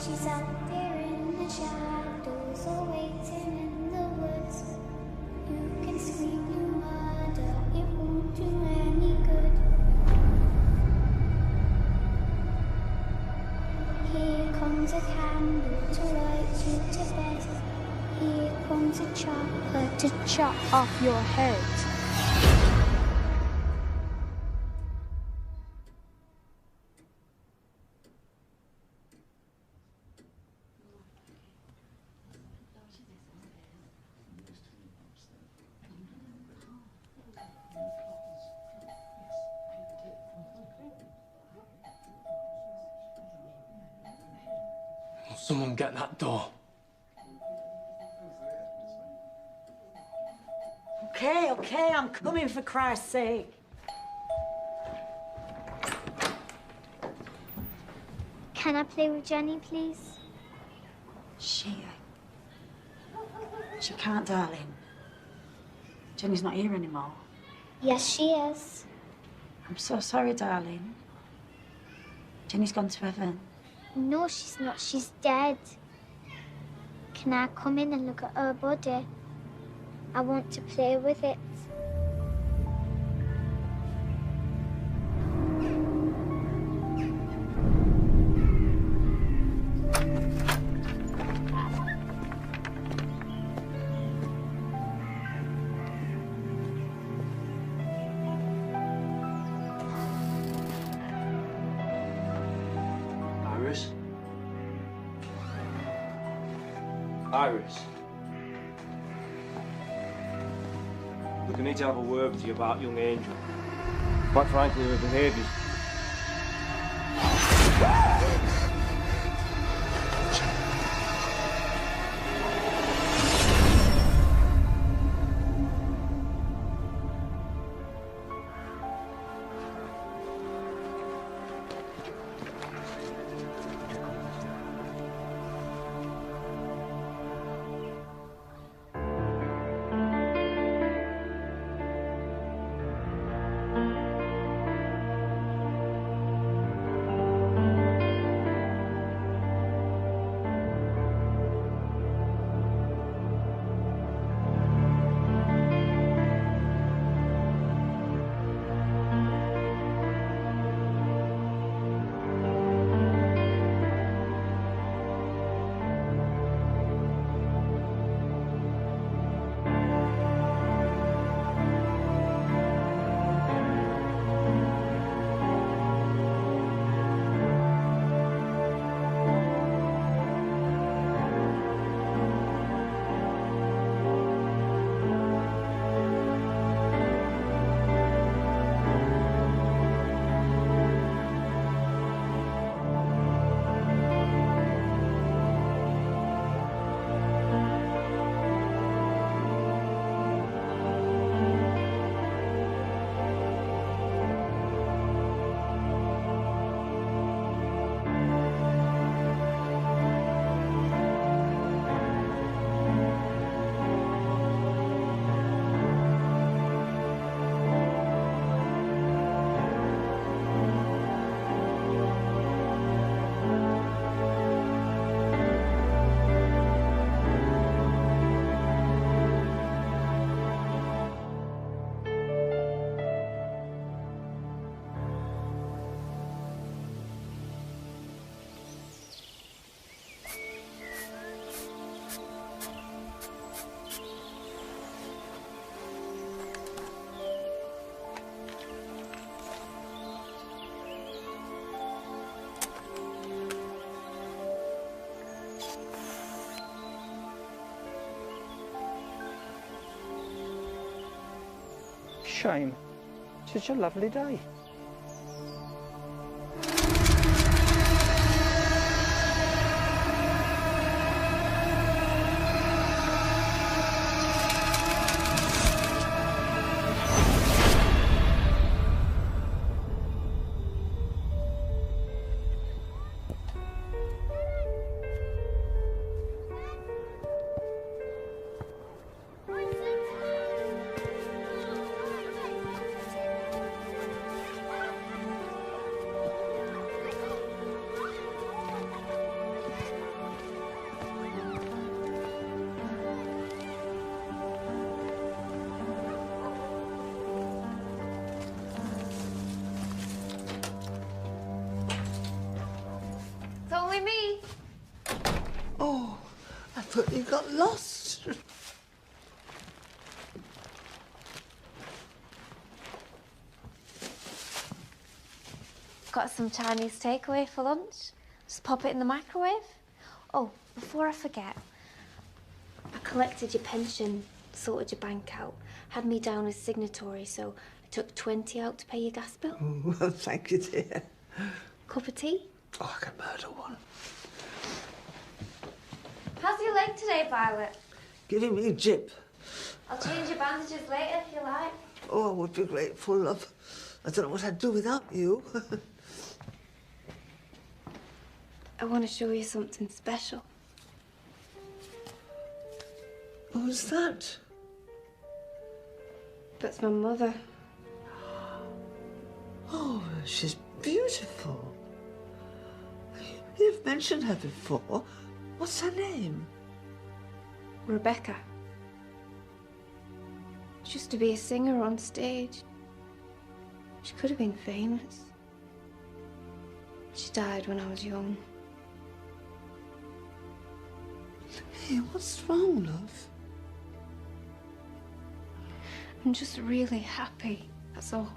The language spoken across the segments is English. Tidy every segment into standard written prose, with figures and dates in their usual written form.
She's out there in the shadows, or waiting in the woods. You can scream your murder, it won't do any good. Here comes a candle to light you to bed. Here comes a chopper to chop off your head. Someone get that door. Okay, I'm coming for Christ's sake. Can I play with Jenny, please? She can't, darling. Jenny's not here anymore. Yes, she is. I'm so sorry, darling. Jenny's gone to heaven. No, she's not. She's dead. Can I come in and look at her body? I want to play with it. Iris? Iris? Look, I need to have a word with you about young Angel. Quite frankly, her behaviour's... Shame. Such a lovely day. only me. Oh, I thought you got lost. Got some Chinese takeaway for lunch. Just pop it in the microwave. Oh, before I forget, I collected your pension, sorted your bank out, had me down as signatory, so I took 20 out to pay your gas bill. Oh, well, thank you, dear. Cup of tea? Oh, I can murder one. How's your leg today, Violet? Giving me jip. I'll change your bandages later if you like. Oh, I would be grateful, love. I don't know what I'd do without you. I want to show you something special. Who's that? That's my mother. Oh, she's beautiful. You've mentioned her before. What's her name? Rebecca. She used to be a singer on stage. She could have been famous. She died when I was young. Hey, what's wrong, love? I'm just really happy, that's all.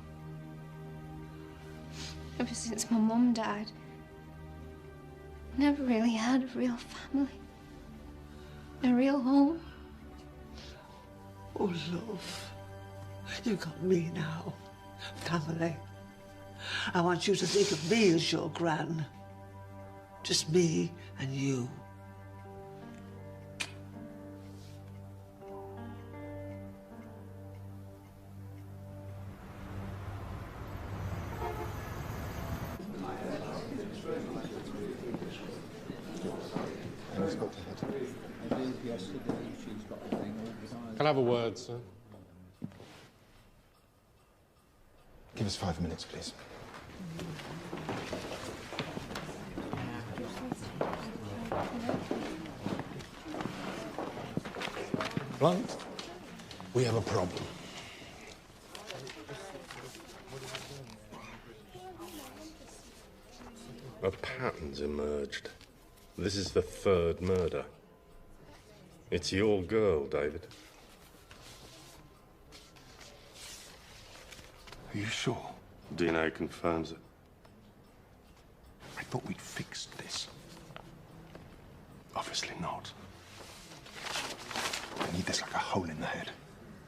Ever since my mum died, I never really had a real family. A real home. Oh, love. You got me now. Family. I want you to think of me as your gran. Just me and you. Can I have a word, sir? Give us 5 minutes, please. Blunt, we have a problem. A pattern's emerged. This is the third murder. It's your girl, David. Are you sure? DNA confirms it. I thought we'd fixed this. Obviously not. I need this like a hole in the head.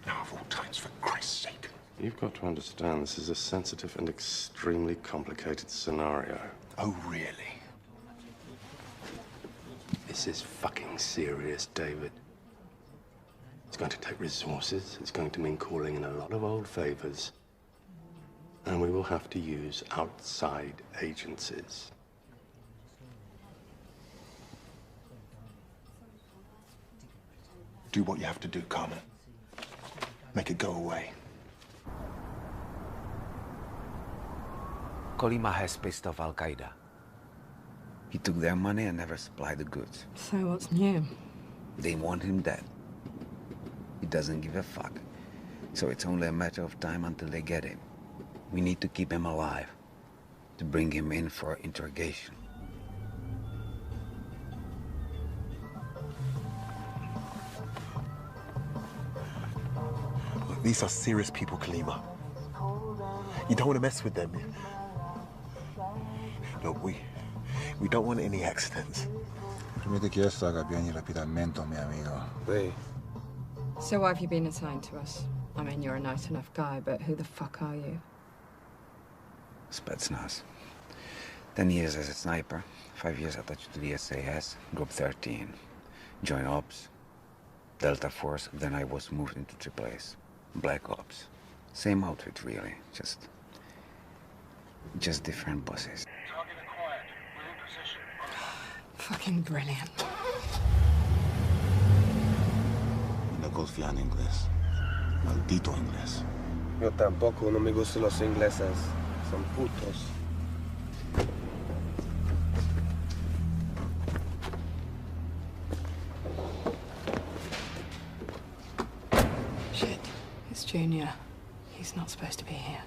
Now of all times, for Christ's sake. You've got to understand this is a sensitive and extremely complicated scenario. Oh, really? This is fucking serious, David. It's going to take resources. It's going to mean calling in a lot of old favors. And we will have to use outside agencies. Do what you have to do, Carmen. Make it go away. Colima has pissed off Al-Qaeda. He took their money and never supplied the goods. So what's new? They want him dead. He doesn't give a fuck. So it's only a matter of time until they get him. We need to keep him alive, to bring him in for interrogation. Look, these are serious people, Kalima. You don't want to mess with them. Look, we don't want any accidents. Permite que esto haga bien y rápidamente, mi amigo. Oui. So why have you been assigned to us? I mean, you're a nice enough guy, but who the fuck are you? Spetsnaz. 10 years as a sniper, 5 years attached to the SAS, Group 13. Joint Ops, Delta Force, then I was moved into AAA's. Black Ops. Same outfit, really, just different bosses. Target acquired. We're in position. Fucking brilliant. No confía en inglés. Maldito inglés. Yo tampoco, no me gustan los ingleses. Son putos. Shit. It's Junior. He's not supposed to be here.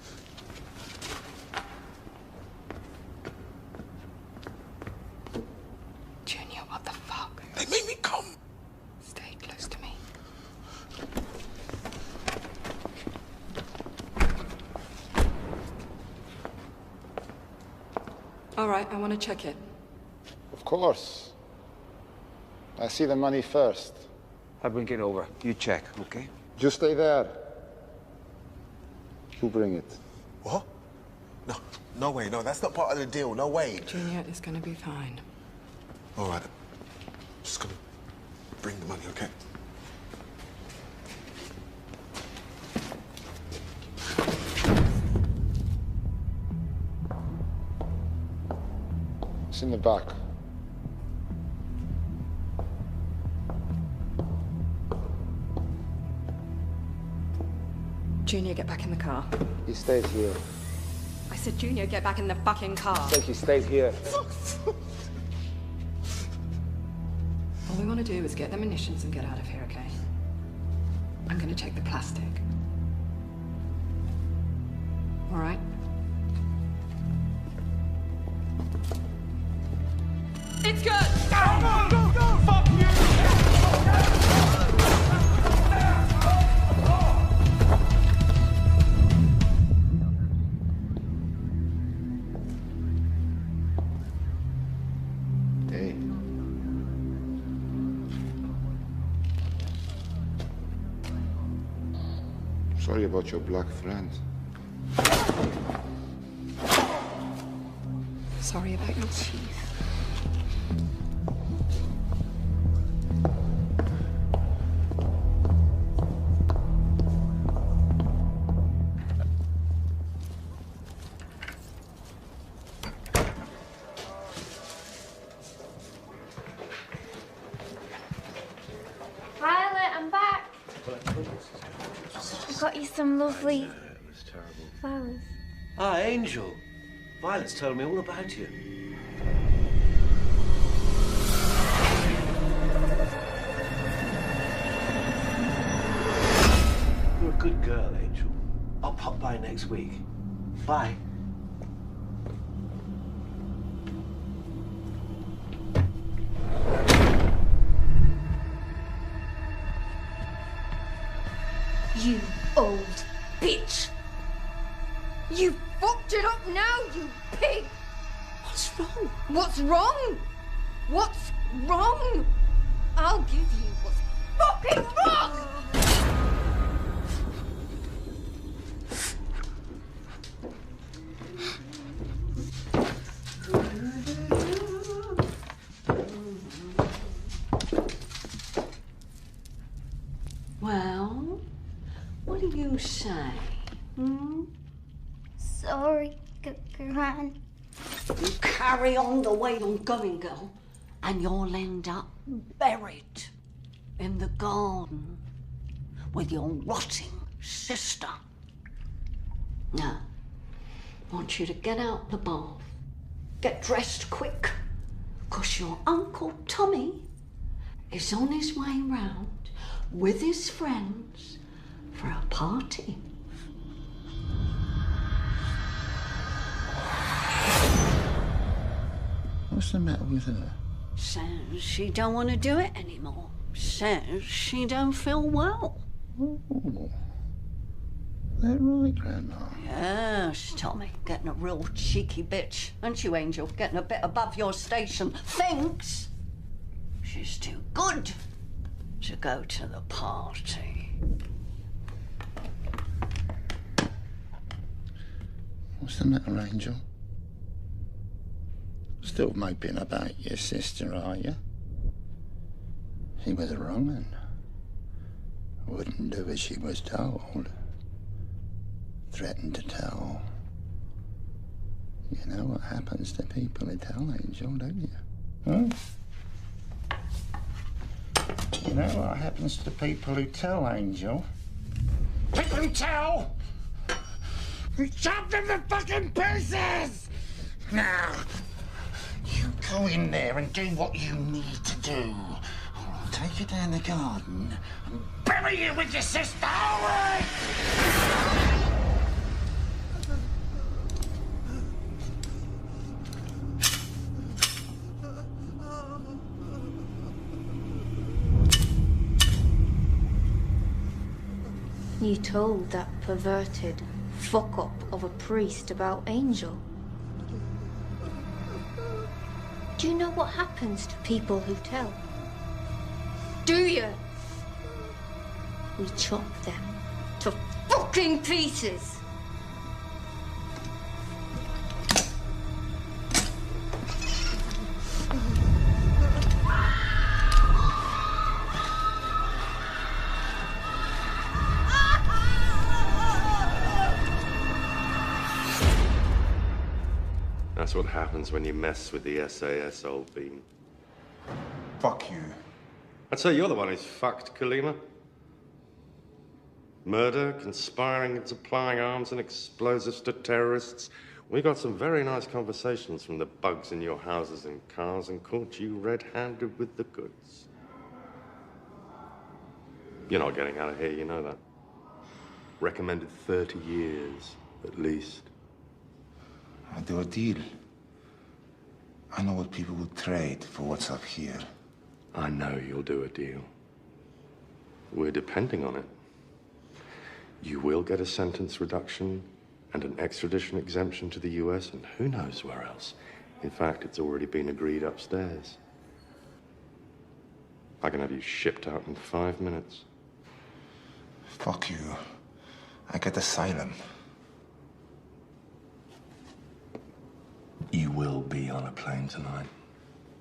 All right, I want to check it. Of course. I see the money first. I'll bring it over. You check, okay? You stay there. You bring it. What? No, no way. No, that's not part of the deal. No way. Junior is going to be fine. All right. Just gonna bring the money, okay? It's in the back. Junior, get back in the car. He stays here. I said, Junior, get back in the fucking car. I said he stays here. All we want to do is get the munitions and get out of here, okay? I'm going to check the plastic. All right? It's good! Fuck you! Hey. Sorry about your black friend. Sorry about your teeth. Violet, I'm back. I got you some lovely flowers. Ah, Angel. Violet's told me all about you. You're a good girl, Angel. I'll pop by next week. Bye. You old bitch! You fucked it up now, you pig! What's wrong? What's wrong? What's wrong? I'll give you what's fucking wrong! Well, what do you say? Hmm? Sorry, Gran. You carry on the way you're going, girl, and you'll end up buried in the garden with your rotting sister. Now, I want you to get out the bath, get dressed quick, because your Uncle Tommy is on his way round with his friends for a party. What's the matter with her? Says she don't want to do it anymore. Says she don't feel well. Oh. Is that right, Grandma? Yes, Tommy, getting a real cheeky bitch. Aren't you, Angel? Getting a bit above your station. Thinks she's too good to go to the party. What's the matter, Angel? Still moping about your sister, are you? She was wrong and wouldn't do as she was told. Threatened to tell. You know what happens to people who tell, Angel, don't you? Huh? You know what happens to people who tell, Angel? People who tell! You chop them to fucking pieces! Now, you go in there and do what you need to do. Or I'll take you down the garden and bury you with your sister, all right? You told that perverted fuck-up of a priest about Angel. Do you know what happens to people who tell? Do you? We chop them to fucking pieces. That's what happens when you mess with the SAS, old bean. Fuck you. I'd say you're the one who's fucked, Kalima. Murder, conspiring and supplying arms and explosives to terrorists. We got some very nice conversations from the bugs in your houses and cars and caught you red-handed with the goods. You're not getting out of here, you know that. Recommended 30 years, at least. I'll do a deal. I know what people would trade for what's up here. I know you'll do a deal. We're depending on it. You will get a sentence reduction and an extradition exemption to the US, and who knows where else. In fact, it's already been agreed upstairs. I can have you shipped out in 5 minutes. Fuck you. I get asylum. You will be on a plane tonight.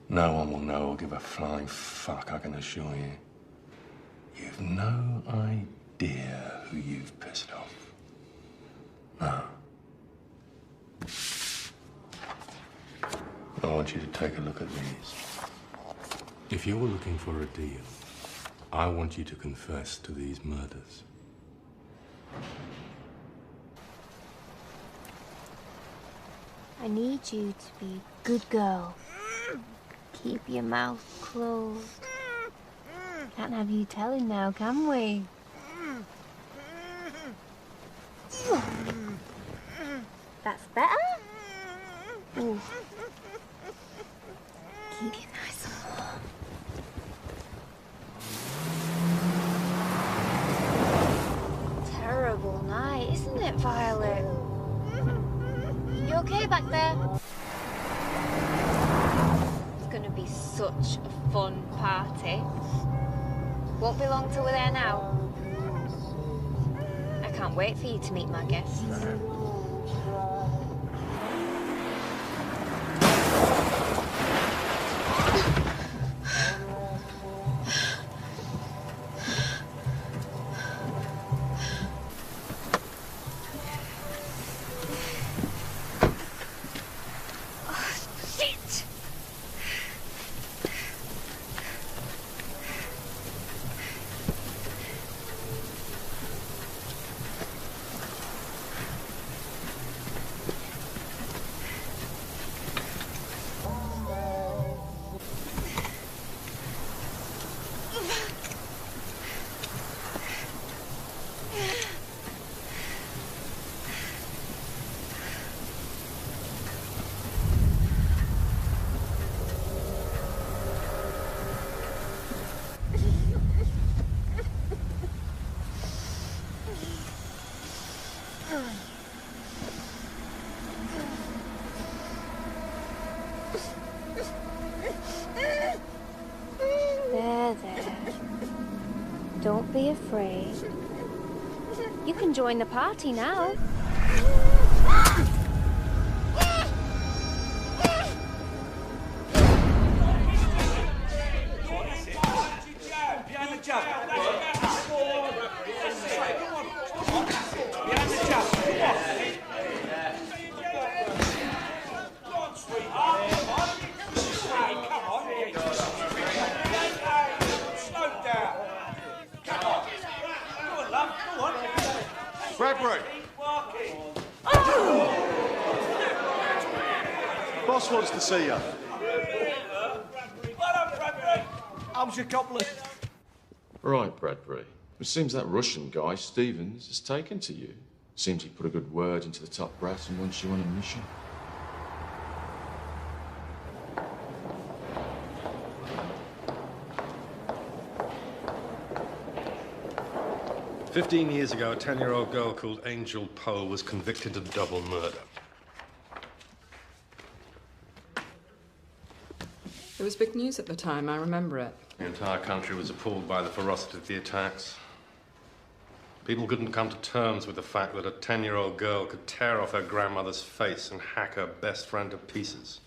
No one will know or give a flying fuck, I can assure you. You've no idea who you've pissed off. No. I want you to take a look at these. If you're looking for a deal, I want you to confess to these murders. I need you to be a good girl. Keep your mouth closed. Can't have you telling now, can we? That's better. Ooh. Keep you nice and warm. Terrible night, isn't it, Violet? You okay back there? It's gonna be such a fun party. Won't be long till we're there now. I can't wait for you to meet my guests. Don't be afraid. You can join the party now. Bradbury! Boss wants to see you. How's your couplet? Right, Bradbury. It seems that Russian guy, Stevens, has taken to you. Seems he put a good word into the top brass and wants you on a mission. "15 years ago, a 10-year-old girl called Angel Poe was convicted of double murder. It was big news at the time, I remember it. The entire country was appalled by the ferocity of the attacks. People couldn't come to terms with the fact that a 10-year-old girl could tear off her grandmother's face and hack her best friend to pieces.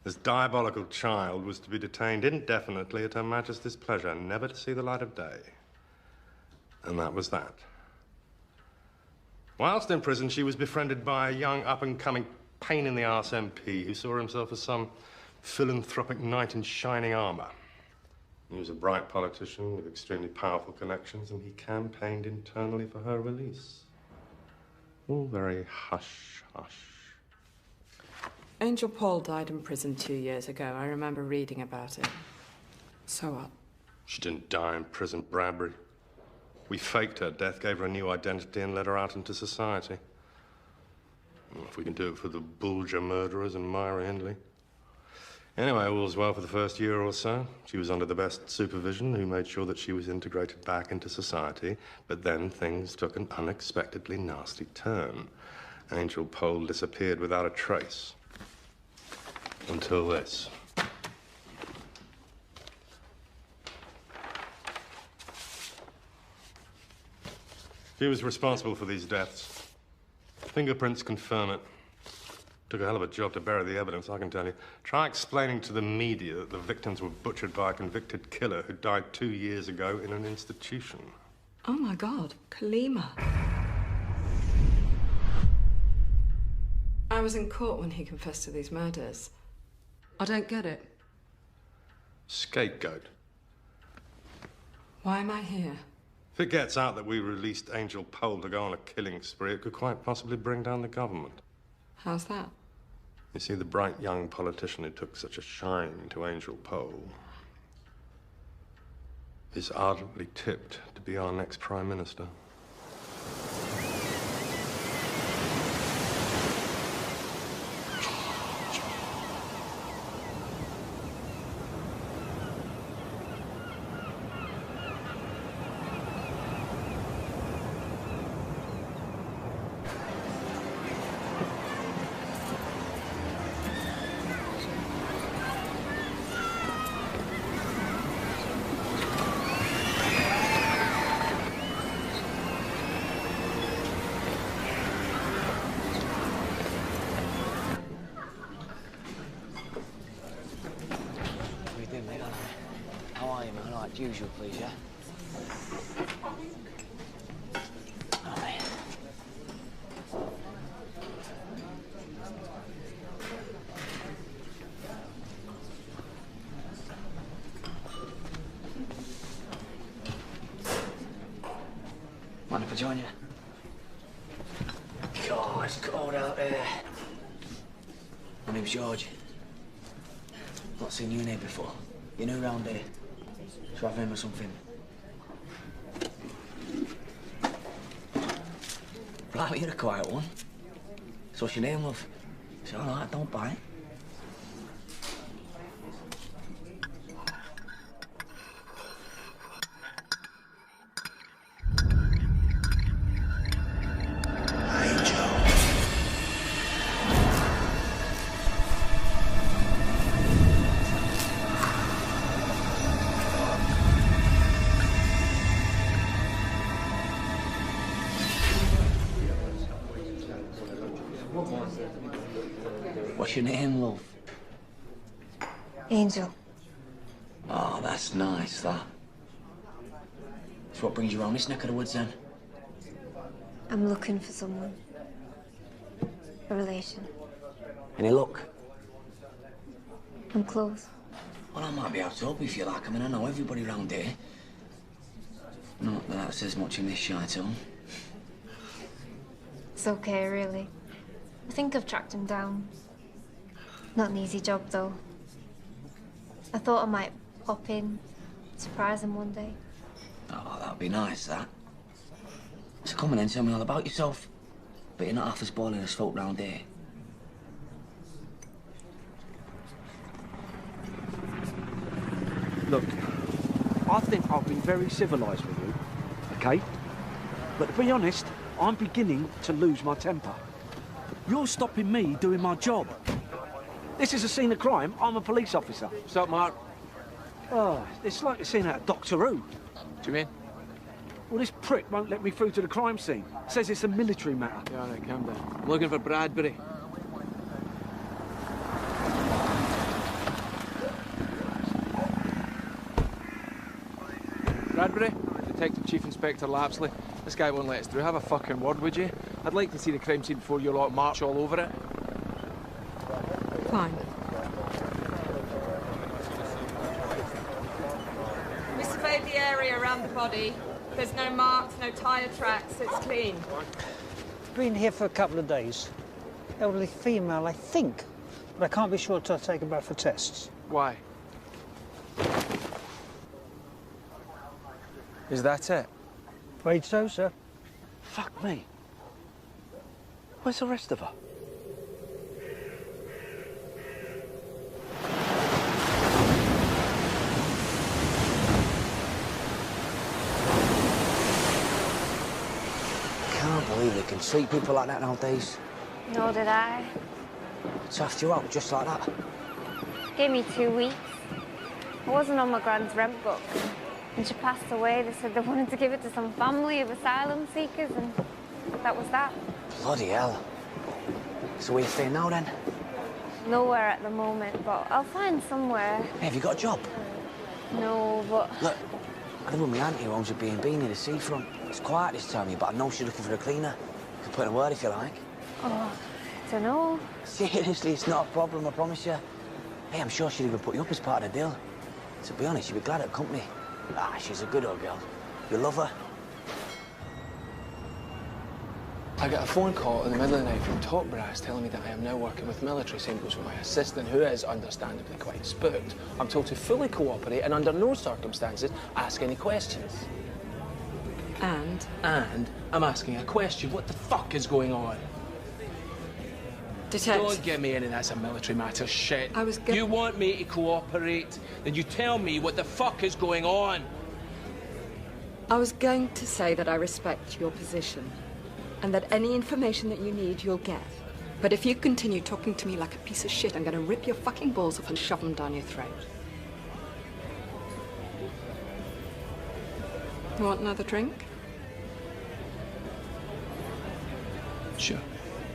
This diabolical child was to be detained indefinitely at Her Majesty's pleasure, never to see the light of day. And that was that. Whilst in prison, she was befriended by a young, up-and-coming pain-in-the-arse MP who saw himself as some philanthropic knight in shining armour. He was a bright politician with extremely powerful connections, and he campaigned internally for her release. All very hush-hush. Angel Paul died in prison 2 years ago. I remember reading about it. So what? She didn't die in prison, Bradbury. We faked her death, gave her a new identity, and let her out into society. Well, if we can do it for the Bulger murderers and Myra Hindley. Anyway, all was well for the first year or so. She was under the best supervision, who made sure that she was integrated back into society. But then things took an unexpectedly nasty turn. Angel Pole disappeared without a trace. Until this. She was responsible for these deaths. Fingerprints confirm it. Took a hell of a job to bury the evidence, I can tell you. Try explaining to the media that the victims were butchered by a convicted killer who died 2 years ago in an institution. Oh, my God. Kalima. I was in court when he confessed to these murders. I don't get it. Scapegoat. Why am I here? If it gets out that we released Angel Pole to go on a killing spree, it could quite possibly bring down the government. How's that? You see, the bright young politician who took such a shine to Angel Pole is ardently tipped to be our next Prime Minister. Usual, please, yeah? Aye. Mind if I join you? God, it's cold out there. My name's George. Not seen you in here before. You new round here? Drive him or something. Blimey, you're a quiet one. So what's your name, love? It's all right, don't bite. What's your name, love? Angel. Oh, that's nice, that. So what brings you around this neck of the woods, then? I'm looking for someone. A relation. Any luck? I'm close. Well, I might be able to help you if you like. I mean, I know everybody around here. Not that that says much in this shy town. It's okay, really. I think I've tracked him down. Not an easy job, though. I thought I might pop in, surprise him one day. Oh, that'd be nice, that. So come on then, tell me all about yourself. But you're not half as boiling as folk round here. Look, I think I've been very civilised with you, okay? But to be honest, I'm beginning to lose my temper. You're stopping me doing my job. This is a scene of crime. I'm a police officer. What's up, Mark? Oh, it's like a scene out of Doctor Who. Do you mean? Well, this prick won't let me through to the crime scene. Says it's a military matter. Yeah, all right, calm down. I'm looking for Bradbury. Bradbury? Detective Chief Inspector Lapsley. This guy won't let us through. Have a fucking word, would you? I'd like to see the crime scene before you lot march all over it. Fine. We surveyed the area around the body. There's no marks, no tyre tracks. It's clean. Been here for a couple of days. Elderly female, I think. But I can't be sure till I take her back for tests. Why? Is that it? Afraid so, sir. Fuck me. Where's the rest of her? Can't believe they can treat people like that nowadays. Nor did I. Chuffed you out just like that. Gave me 2 weeks. I wasn't on my grand's rent book. When she passed away, they said they wanted to give it to some family of asylum seekers, and that was that. Bloody hell. So where you staying now, then? Nowhere at the moment, but I'll find somewhere. Hey, have you got a job? No, but... Look, I live with my auntie who owns a B&B near the seafront. It's quiet this time of year, but I know she's looking for a cleaner. You can put in a word if you like. Oh, I don't know. Seriously, it's not a problem, I promise you. Hey, I'm sure she'd even put you up as part of the deal. To be honest, you'd be glad at company. Ah, she's a good old girl. You love her. I got a phone call in the middle of the night from Top Brass telling me that I am now working with military samples with my assistant, who is understandably quite spooked. I'm told to fully cooperate and under no circumstances ask any questions. And? And I'm asking a question. What the fuck is going on? Detective. Don't give me any that's a military matter shit. I You want me to cooperate? Then you tell me what the fuck is going on. I was going to say that I respect your position, and that any information that you need, you'll get. But if you continue talking to me like a piece of shit, I'm going to rip your fucking balls off and shove them down your throat. You want another drink? Sure.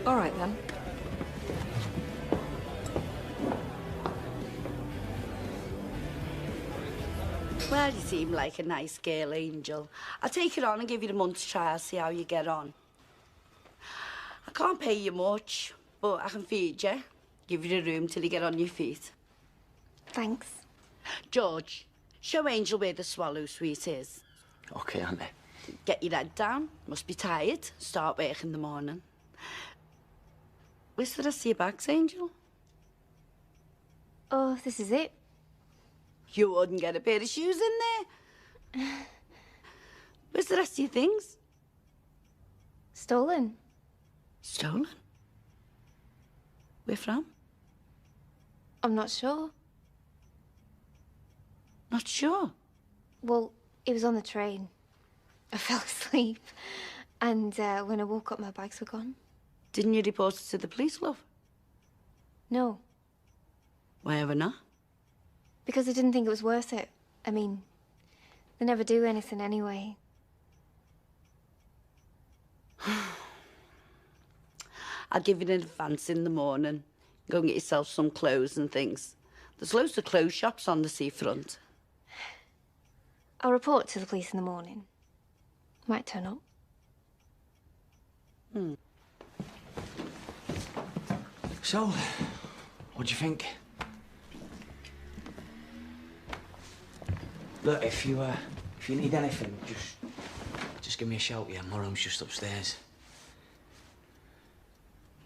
All right, then. Well, you seem like a nice girl, Angel. I'll take it on and give you the month's trial, see how you get on. I can't pay you much, but I can feed you, give you the room till you get on your feet. Thanks. George, show Angel where the swallow suite is. OK, Auntie. Get your head down. Must be tired. Start work in the morning. Where's the rest of your bags, Angel? Oh, this is it. You wouldn't get a pair of shoes in there. Where's the rest of your things? Stolen. Stolen? Where from? I'm not sure. Not sure? Well, it was on the train. I fell asleep. And when I woke up, my bags were gone. Didn't you report it to the police, love? No. Why ever not? Because I didn't think it was worth it. I mean, they never do anything anyway. I'll give you an advance in the morning. Go and get yourself some clothes and things. There's loads of clothes shops on the seafront. I'll report to the police in the morning. Might turn up. So, what do you think? Look, if you need anything, just give me a shout, yeah? My room's just upstairs.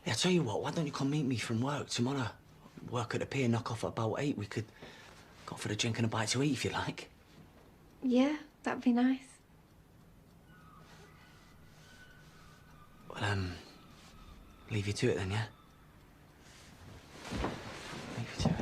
Yeah, I tell you what, why don't you come meet me from work tomorrow? Work at the pier, knock off at about 8. We could go for a drink and a bite to eat, if you like. Yeah, that'd be nice. Well, leave you to it then, yeah? Leave you to it.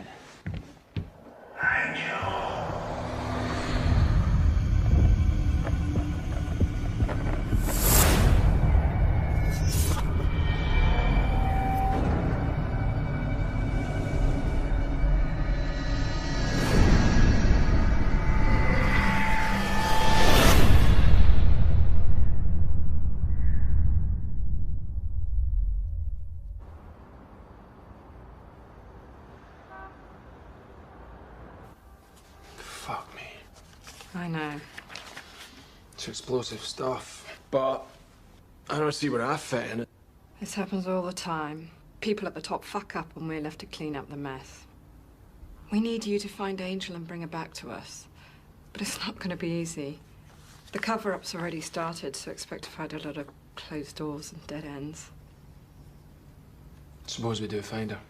I know. It's explosive stuff, but I don't see where I fit in it. This happens all the time. People at the top fuck up when we're left to clean up the mess. We need you to find Angel and bring her back to us. But it's not going to be easy. The cover-up's already started, so expect to find a lot of closed doors and dead ends. Suppose we do find her.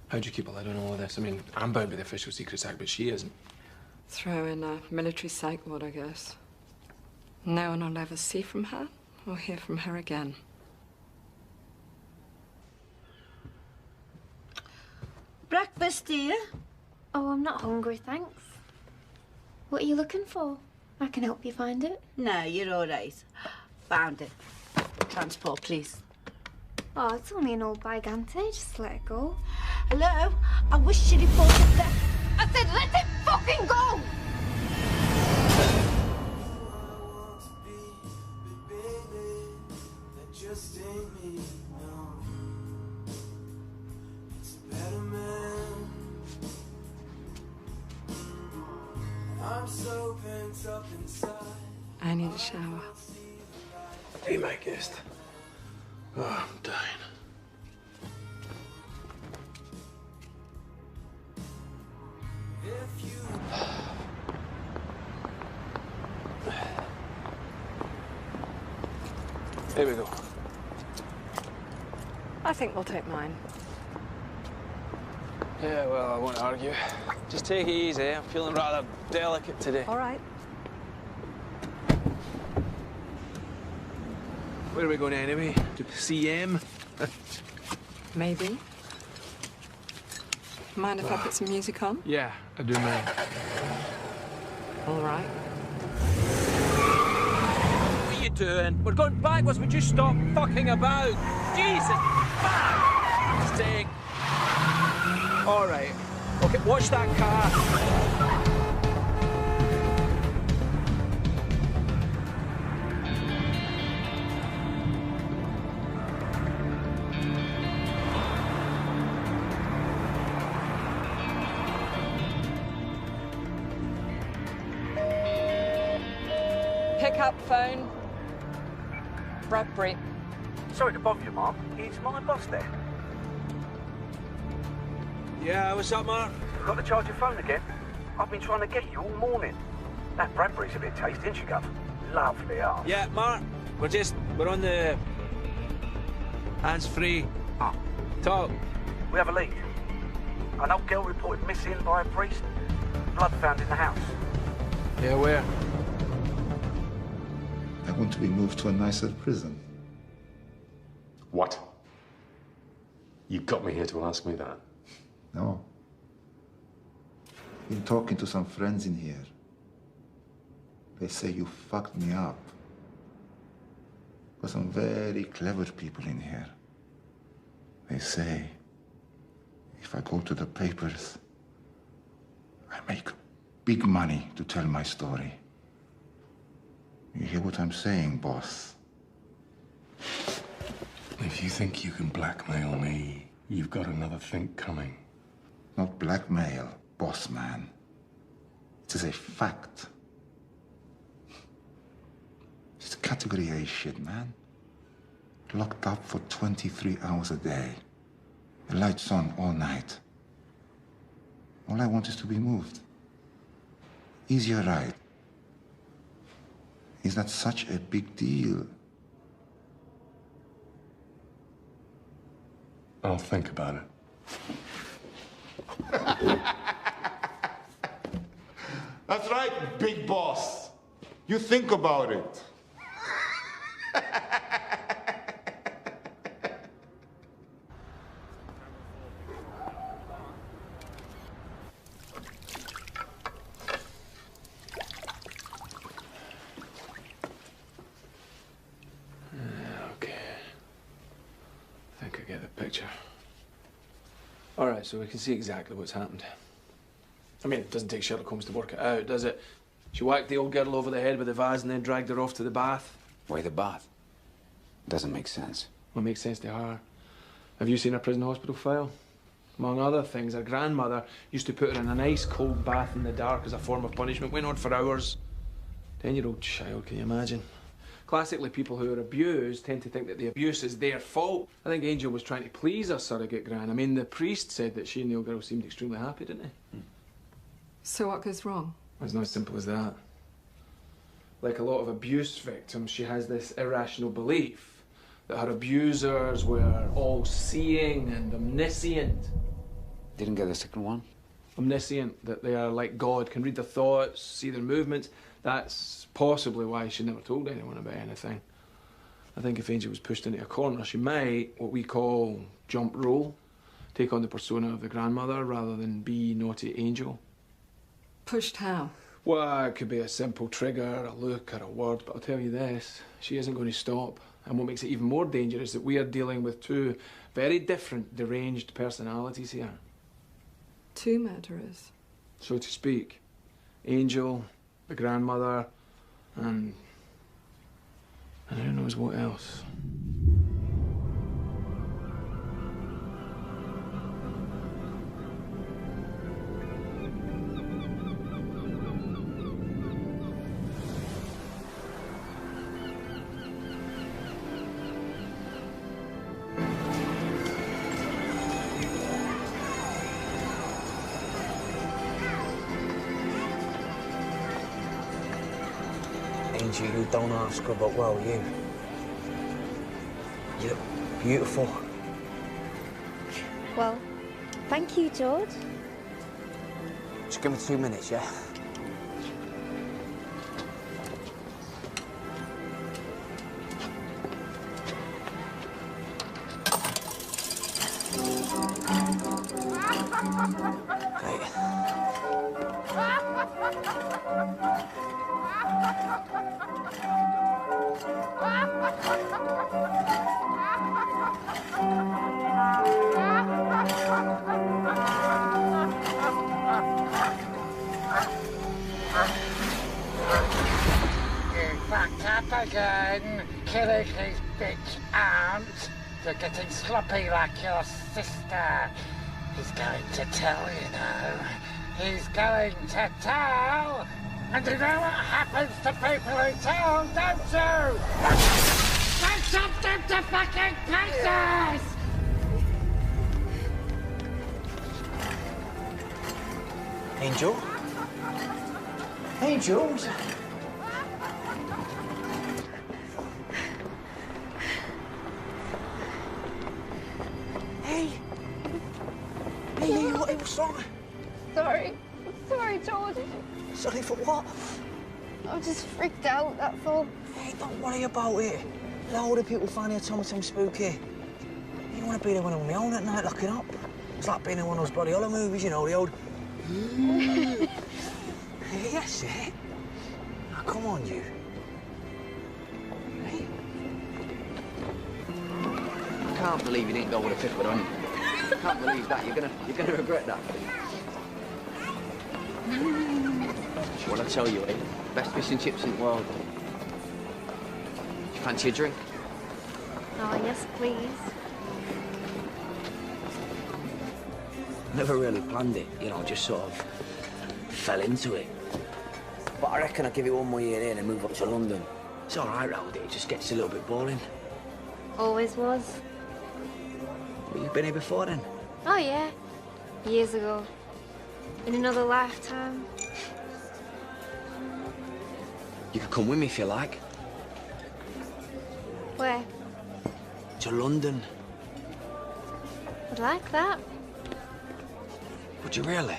How'd you keep a lid on all of this? I mean, I'm bound by the Official Secrets Act, but she isn't. Throw in a military psych ward, I guess. No one will ever see from her or hear from her again. Breakfast, dear? Oh, I'm not hungry, thanks. What are you looking for? I can help you find it. No, you're all right. Found it. Transport, please. Oh, it's only an old bag, Auntie. Just let it go. Hello? I wish you reported that. I said let it fucking go! I need a shower. Be my guest. Oh, I'm dying. Here we go. I think we'll take mine. Yeah, well, I won't argue. Just take it easy. I'm feeling rather delicate today. All right. Where are we going anyway? To CM? Maybe. Mind if I put some music on? Yeah, I do mind. All right. What are you doing? We're going backwards. Would you stop fucking about? Jesus! Fuck! Mistake. All right. Okay, watch that car. Pick up phone. Bradbury. Sorry to bother you, Mark. Is my boss there? Yeah, what's up, Mark? Got to charge your phone again? I've been trying to get you all morning. That Bradbury's a bit tasty, isn't she, Gov? Lovely arse. Yeah, Mark. We're on the hands-free. Ah. Talk. We have a lead. An old girl reported missing by a priest. Blood found in the house. Yeah, where? I want to be moved to a nicer prison. What? You got me here to ask me that? No. Been talking to some friends in here. They say you fucked me up. Got some very clever people in here. They say if I go to the papers, I make big money to tell my story. You hear what I'm saying, boss? If you think you can blackmail me, you've got another think coming. Not blackmail, boss man. It is a fact. It's category A shit, man. Locked up for 23 hours a day. The lights on all night. All I want is to be moved. Easier ride. Is that such a big deal? I'll think about it. That's right, big boss. You think about it. Okay. I think I get the picture. All right, so we can see exactly what's happened. I mean, it doesn't take Sherlock Holmes to work it out, does it? She whacked the old girl over the head with a vase and then dragged her off to the bath. Why the bath? Doesn't make sense. What makes sense to her? Have you seen her prison hospital file? Among other things, her grandmother used to put her in an ice cold bath in the dark as a form of punishment. Went on for hours. 10-year-old child, can you imagine? Classically, people who are abused tend to think that the abuse is their fault. I think Angel was trying to please her surrogate gran. I mean, the priest said that she and the old girl seemed extremely happy, didn't he? So what goes wrong? It's not as simple as that. Like a lot of abuse victims, she has this irrational belief that her abusers were all-seeing and omniscient. Didn't get the second one? Omniscient, that they are like God, can read their thoughts, see their movements. That's possibly why she never told anyone about anything. I think if Angel was pushed into a corner, she might, what we call jump role, take on the persona of the grandmother rather than be naughty Angel. Pushed how? Well, it could be a simple trigger, a look, or a word, but I'll tell you this, she isn't going to stop. And what makes it even more dangerous is that we are dealing with two very different, deranged personalities here. Two murderers? So to speak. Angel, the grandmother, and who knows what else. Angel, you don't ask her, but well, you look beautiful. Well, thank you, George. Just give me 2 minutes, yeah? Again, killing his bitch aunt. You're getting sloppy like your sister. He's going to tell, you know. He's going to tell. And you know what happens to people who tell, don't you? They chop them to fucking pieces! Angel? Angel? Hey, what's wrong? Sorry. Sorry, George. Sorry for what? I'm just freaked out, that's all. Hey, don't worry about it. Loads of people find the automaton spooky. You don't want to be there when I'm on my own at night locking up. It's like being in one of those bloody horror movies, you know, the old... Hey, that's it. Now, come on, you. Hey. I can't believe you didn't go with a pepper on you. Can't believe that. You're gonna regret that. Well, I tell you, eh? Best fish and chips in the world. Do you fancy a drink? Oh, yes, please. Never really planned it, you know, just sort of fell into it. But I reckon I'll give it one more year here and move up to London. It's all right, Rowdy. It just gets a little bit boring. Always was. But you've been here before, then? Oh, yeah. Years ago. In another lifetime. You could come with me if you like. Where? To London. I'd like that. Would you really?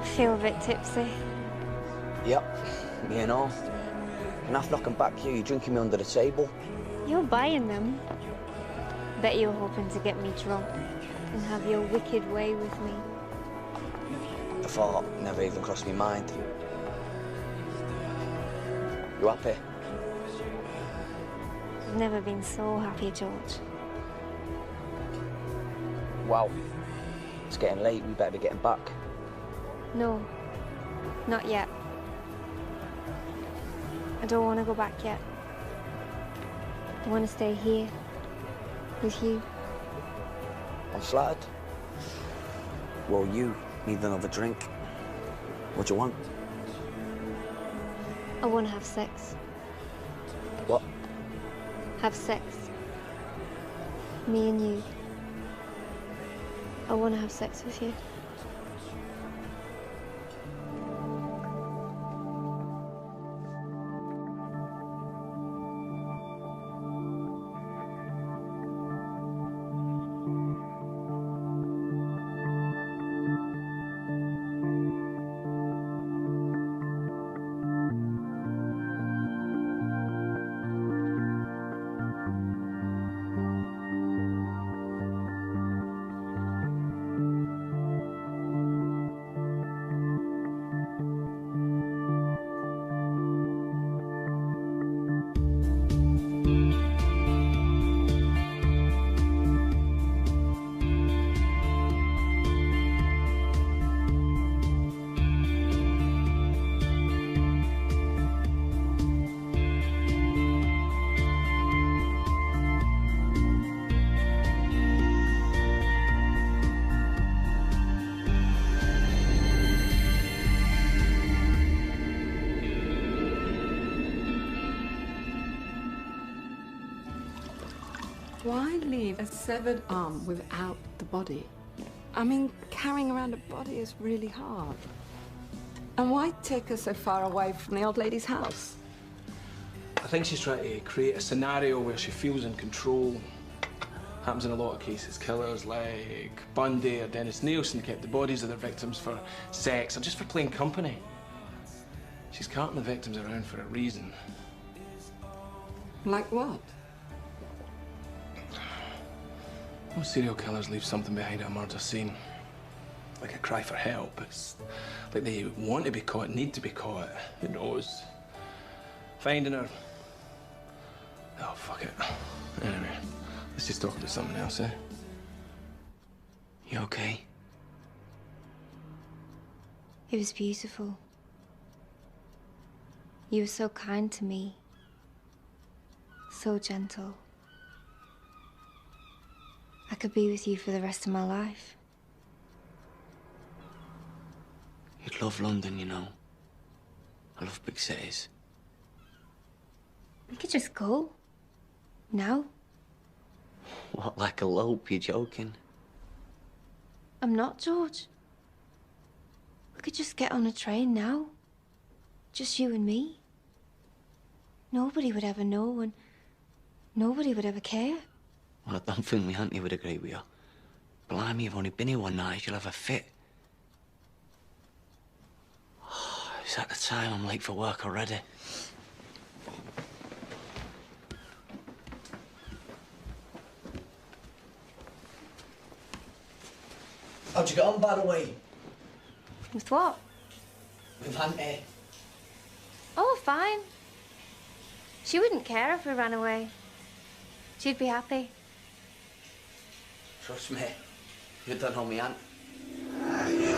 I feel a bit tipsy. Yep, me and all. And after I come back here, you're drinking me under the table. You're buying them. Bet you're hoping to get me drunk and have your wicked way with me. The thought never even crossed my mind. You happy? I've never been so happy, George. Wow. It's getting late. We better be getting back. No, not yet. I don't want to go back yet. I want to stay here with you. I'm flattered. Well, you need another drink. What do you want? I want to have sex. What? Have sex. Me and you. I want to have sex with you. Why leave a severed arm without the body? I mean, carrying around a body is really hard. And why take her so far away from the old lady's house? I think she's trying to create a scenario where she feels in control. Happens in a lot of cases. Killers like Bundy or Dennis Nielsen kept the bodies of their victims for sex or just for playing company. She's carting the victims around for a reason. Like what? Most serial killers leave something behind at a murder scene. Like a cry for help. It's like they want to be caught, need to be caught. Who knows? Finding her. Oh, fuck it. Anyway, let's just talk about something else, eh? You okay? It was beautiful. You were so kind to me. So gentle. I could be with you for the rest of my life. You'd love London, you know. I love big cities. We could just go. Now. What, like elope? You're joking? I'm not, George. We could just get on a train now. Just you and me. Nobody would ever know and nobody would ever care. Well, I don't think my auntie would agree with you. Blimey, you've only been here one night. You'll have a fit. Oh, it's at the time. I'm late for work already. How'd you get on, by the way? With what? With Auntie. Oh, fine. She wouldn't care if we ran away. She'd be happy. Trust me. You don't know me, aunt. You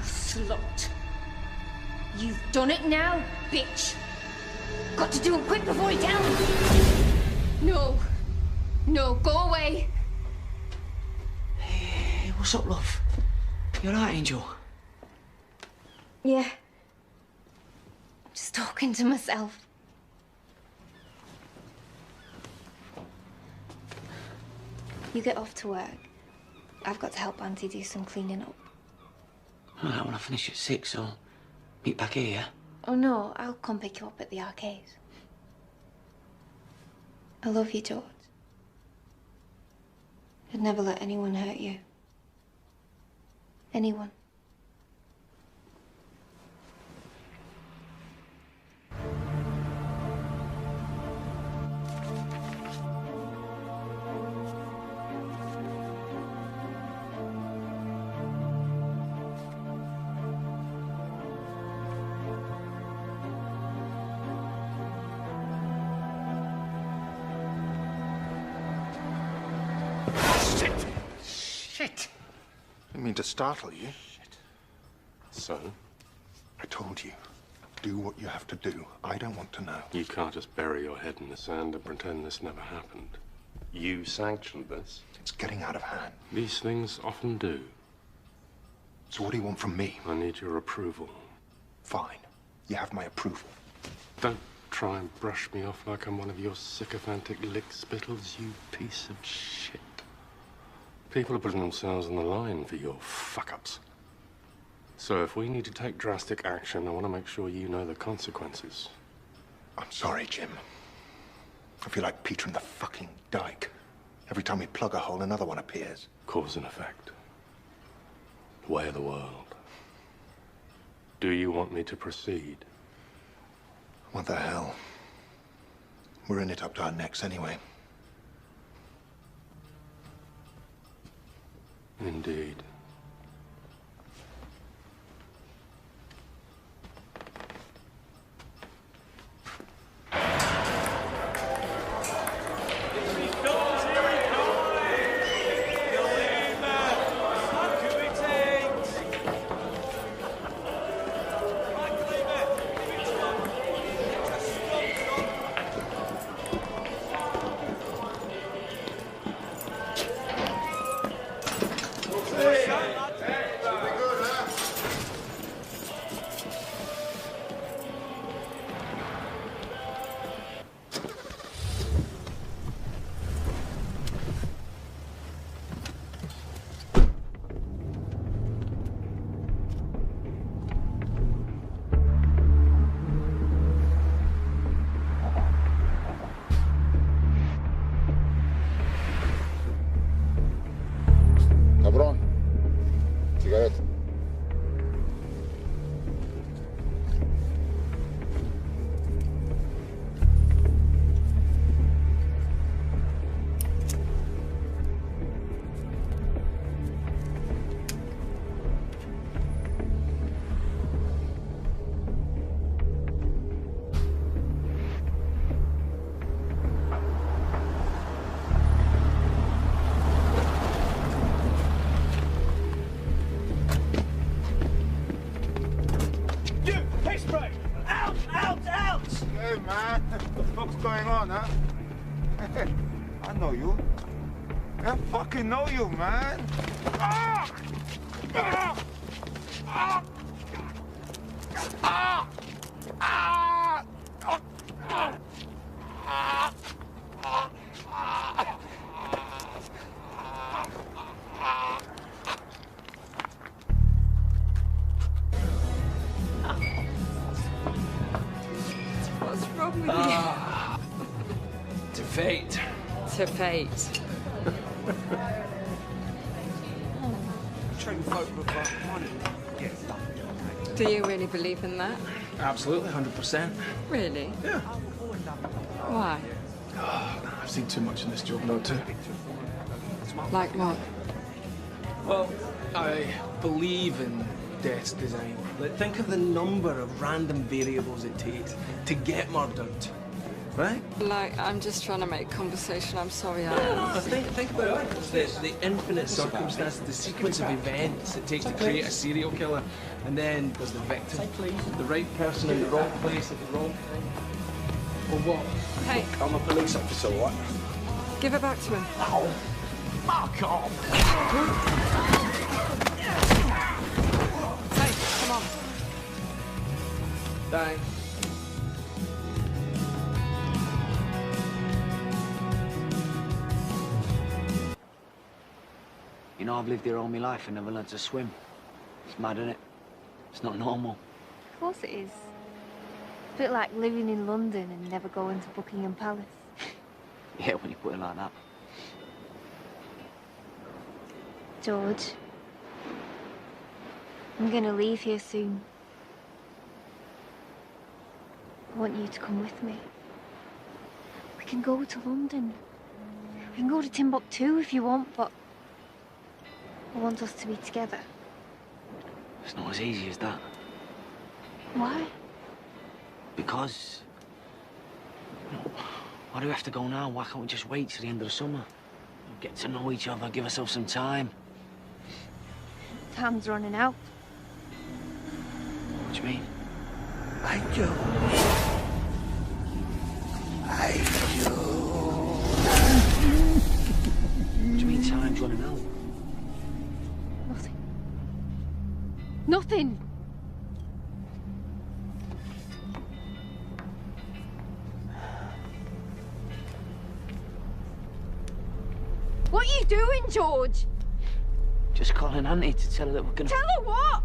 slut. You've done it now, bitch. Got to do it quick before he tells. No. No, go away. Hey, what's up, love? You all right, Angel? Yeah. Just talking to myself. You get off to work. I've got to help Auntie do some cleaning up. All right, when I finish at 6, so meet back here, yeah? Oh, no, I'll come pick you up at the arcade. I love you, George. I'd never let anyone hurt you. Anyone. Shit! Didn't mean to startle you. Shit. So, I told you. do what you have to do. I don't want to know. You can't just bury your head in the sand and pretend this never happened. You sanctioned this. It's getting out of hand. These things often do. So what do you want from me? I need your approval. Fine. You have my approval. Don't try and brush me off like I'm one of your sycophantic lick-spittles, you piece of shit. People are putting themselves on the line for your fuck-ups. So if we need to take drastic action, I want to make sure you know the consequences. I'm sorry, Jim. I feel like Peter in the fucking dike. Every time we plug a hole, another one appears. Cause and effect. The way of the world. Do you want me to proceed? What the hell? We're in it up to our necks anyway. Indeed. Cabrón. Cigarette. Hey, man. What the fuck's going on, huh? Hey, I know you. I fucking know you, man. Ah! Ah! Ah! Ah! Ah! Ah! What's wrong with you? To fate. To fate. Do you really believe in that? Absolutely, 100%. Really? Yeah. Why? Oh, I've seen too much in this job not to. Like what? Well, I believe in death's design. Like, think of the number of random variables it takes to get murdered, right? Like, I'm just trying to make conversation. I'm sorry, I am. Think about it. The infinite circumstances, the sequence of events it takes to create a serial killer. And then there's the victim, the right person in the wrong place at the wrong time. Or what? Hey. I'm a police officer, what? Give it back to him. Ow. Fuck off! Hey, come on. Thanks. You know, I've lived here all my life and never learned to swim. It's mad, isn't it? It's not normal. Of course it is. A bit like living in London and never going to Buckingham Palace. Yeah, when you put it like that. George, I'm gonna leave here soon. I want you to come with me. We can go to London. We can go to Timbuktu if you want, but I want us to be together. It's not as easy as that. Why? Because... you know, why do we have to go now? Why can't we just wait till the end of the summer? Get to know each other, give ourselves some time. Time's running out. What do you mean? Angel. Angel. What do you mean time's running out? Nothing. Nothing! What are you doing, George? Just calling Auntie to tell her that we're gonna... Tell her what?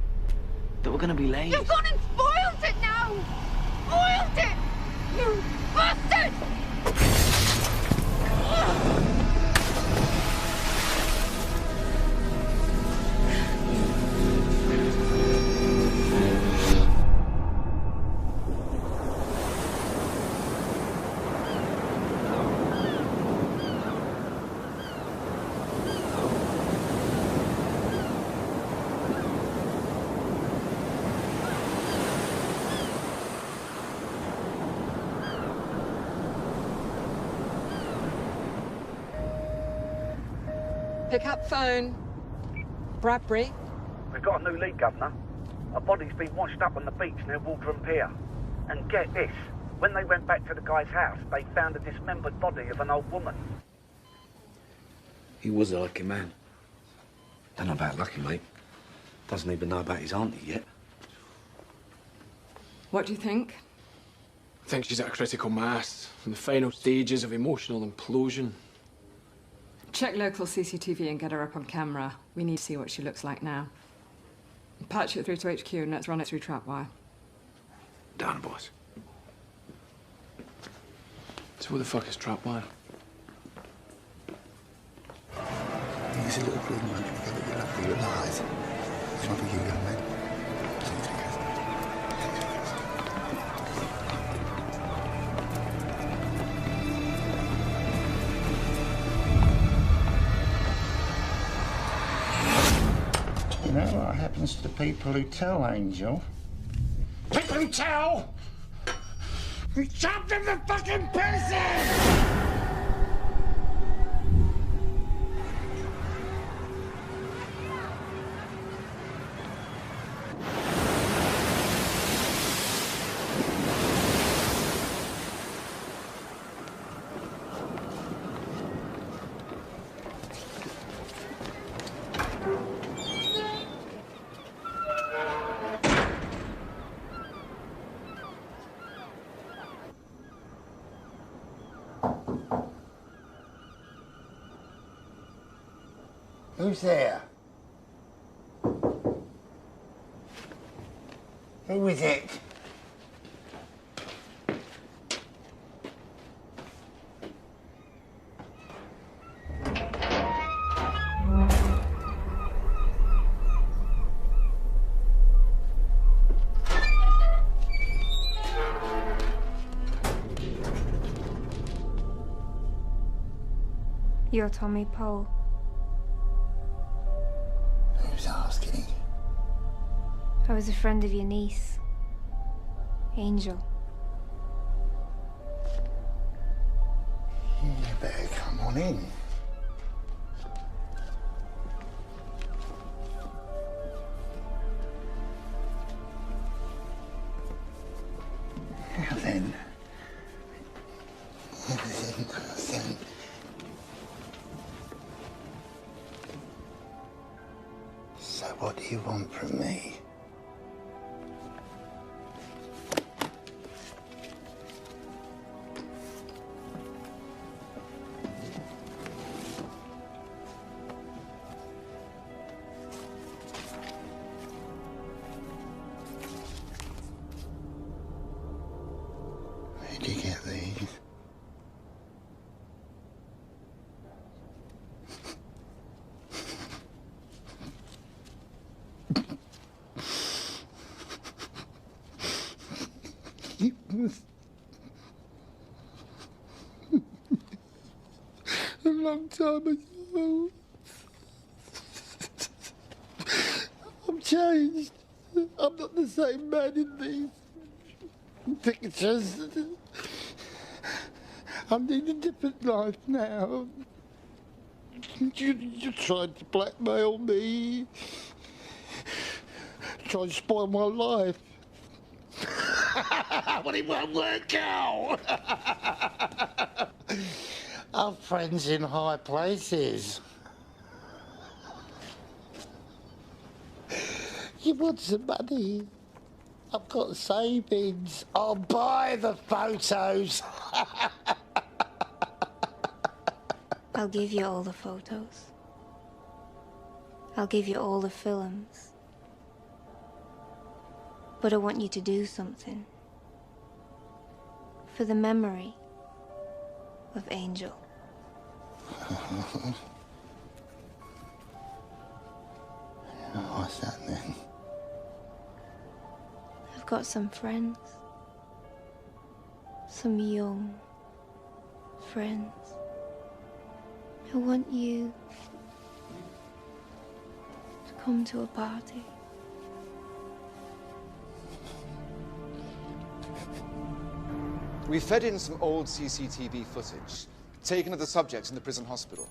That we're gonna be late. You've gone and spoiled it now! Spoiled it! You bastard! Pick up phone. Bradbury. We've got a new lead, Governor. A body's been washed up on the beach near Waldron Pier. And get this, when they went back to the guy's house, they found a dismembered body of an old woman. He was a lucky man. Don't know about lucky, mate. Doesn't even know about his auntie yet. What do you think? I think she's at a critical mass, in the final stages of emotional implosion. Check local CCTV and get her up on camera. We need to see what she looks like now. Patch it through to HQ and let's run it through trapwire. Done, boss. So what the fuck is trapwire? He's a little green one. Get it, you're lovely, your eyes. It's one for you, young man. You know what happens to people who tell, Angel? People who tell! We chopped him to fucking pieces! Who's there? Who is it? You're Tommy Poe. Who's asking? I was a friend of your niece, Angel. You better come on in. Now then. So what do you want from me? Where'd you get these? It was a long time ago. I'm changed. I'm not the same man in these pictures. I need a different life now. You tried to blackmail me. Tried to spoil my life. Well, it won't work out. Our friends in high places. You want some money? I've got savings. I'll buy the photos. I'll give you all the photos. I'll give you all the films. But I want you to do something. For the memory of Angel. What's that then? I've got some friends. Some young friends. I want you to come to a party. We fed in some old CCTV footage, taken of the subject in the prison hospital.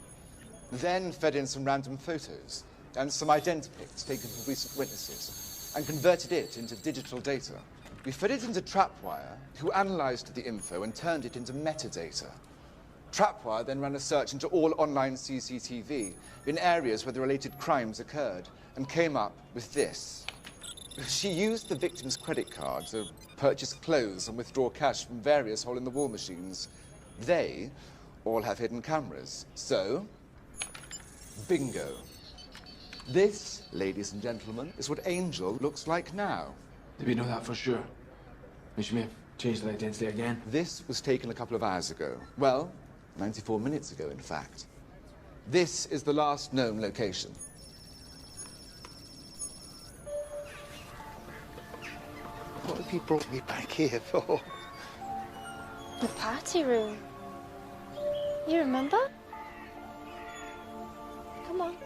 Then fed in some random photos and some identipics taken from recent witnesses, and converted it into digital data. We fed it into Trapwire, who analysed the info and turned it into metadata. Trapwire then ran a search into all online CCTV in areas where the related crimes occurred, and came up with this. She used the victim's credit card to purchase clothes and withdraw cash from various hole-in-the-wall machines. They all have hidden cameras. So, bingo. This, ladies and gentlemen, is what Angel looks like now. Did we know that for sure? She may have changed her identity again. This was taken a couple of hours ago. Well, 94 minutes ago, in fact. This is the last known location. What have you brought me back here for? The party room. You remember? Come on.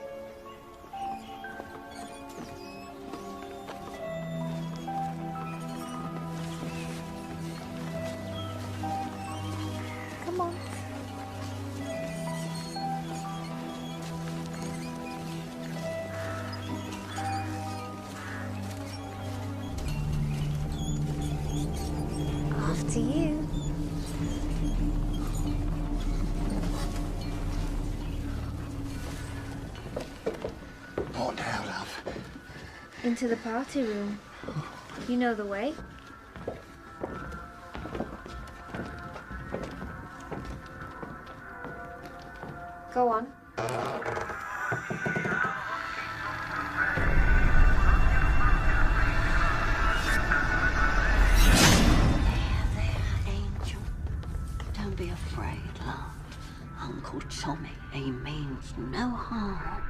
Come on. After you. What now, love? Into the party room. You know the way. Go on. Angel, don't be afraid, love. Uncle Tommy, he means no harm.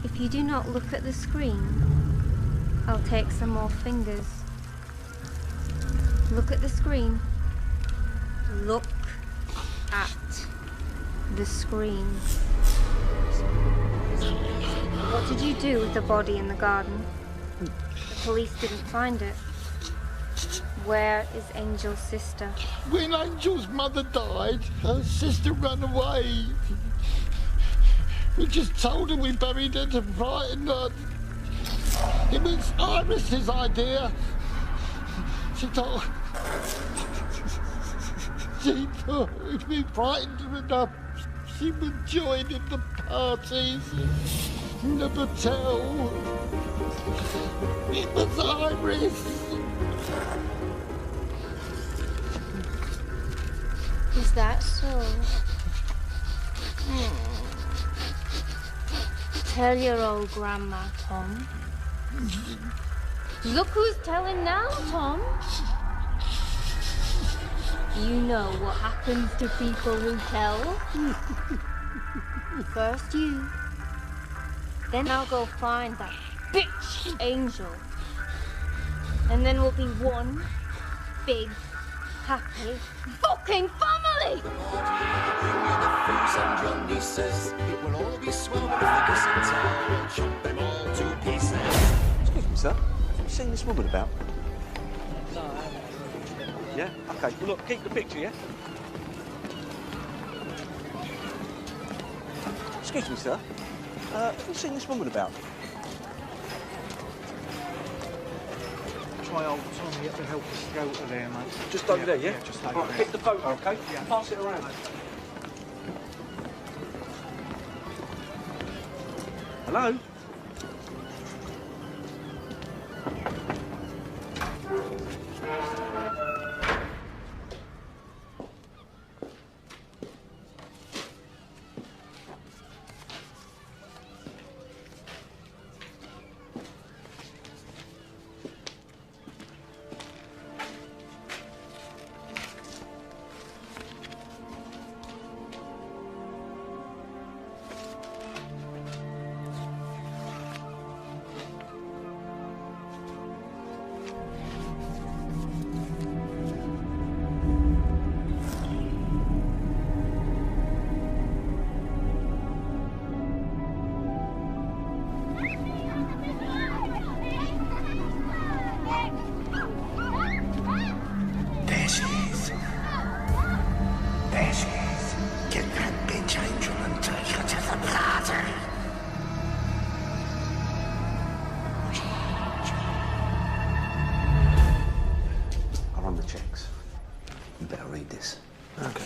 If you do not look at the screen, I'll take some more fingers. Look at the screen. Look at the screen. What did you do with the body in the garden? The police didn't find it. Where is Angel's sister? When Angel's mother died, her sister ran away. We just told her we buried her to frighten her. It was Iris's idea. She thought if we frightened her enough, she would join in the parties. Never tell. It was Iris. Is that so? Tell your old grandma, Tom. Look who's telling now, Tom. You know what happens to people who tell. First you, then I'll go find that bitch Angel. And then we'll be one big, happy, fucking family! And your nieces, it will all be swell with thickest and tall. We'll chop them all to pieces. Excuse me, sir. Have you seen this woman about? No, I haven't. Yeah? Okay. Well, look, keep the picture, yeah? Excuse me, sir. Have you seen this woman about? Try old Tommy at the help scout there, mate. Just over there, yeah? Just All over right, there. keep the photo, okay? Yeah. Pass it around. Hello? There she is. There she is. Get that bitch, Angel, and take her to the party. I'll run the checks. You better read this. Okay.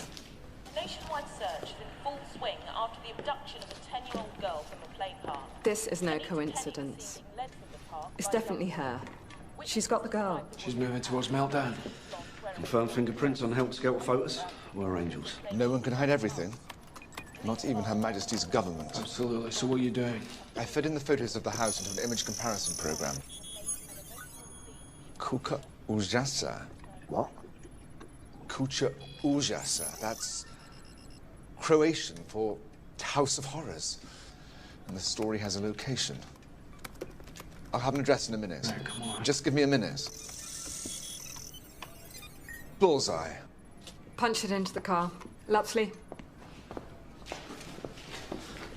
Nationwide search is in full swing after the abduction of a 10-year-old girl from a play park. This is no coincidence. It's definitely her. She's got the girl. She's moving towards Meltdown. Confirmed fingerprints on Help Scout photos. We're angels. No one can hide everything. Not even Her Majesty's government. Absolutely. So what are you doing? I fed in the photos of the house into an image comparison program. Kucha Ujasa. What? Kucha Ujasa. That's Croatian for House of Horrors. And the story has a location. I'll have an address in a minute. Right, come on. Just give me a minute. Bullseye. Punch it into the car. Lapsley.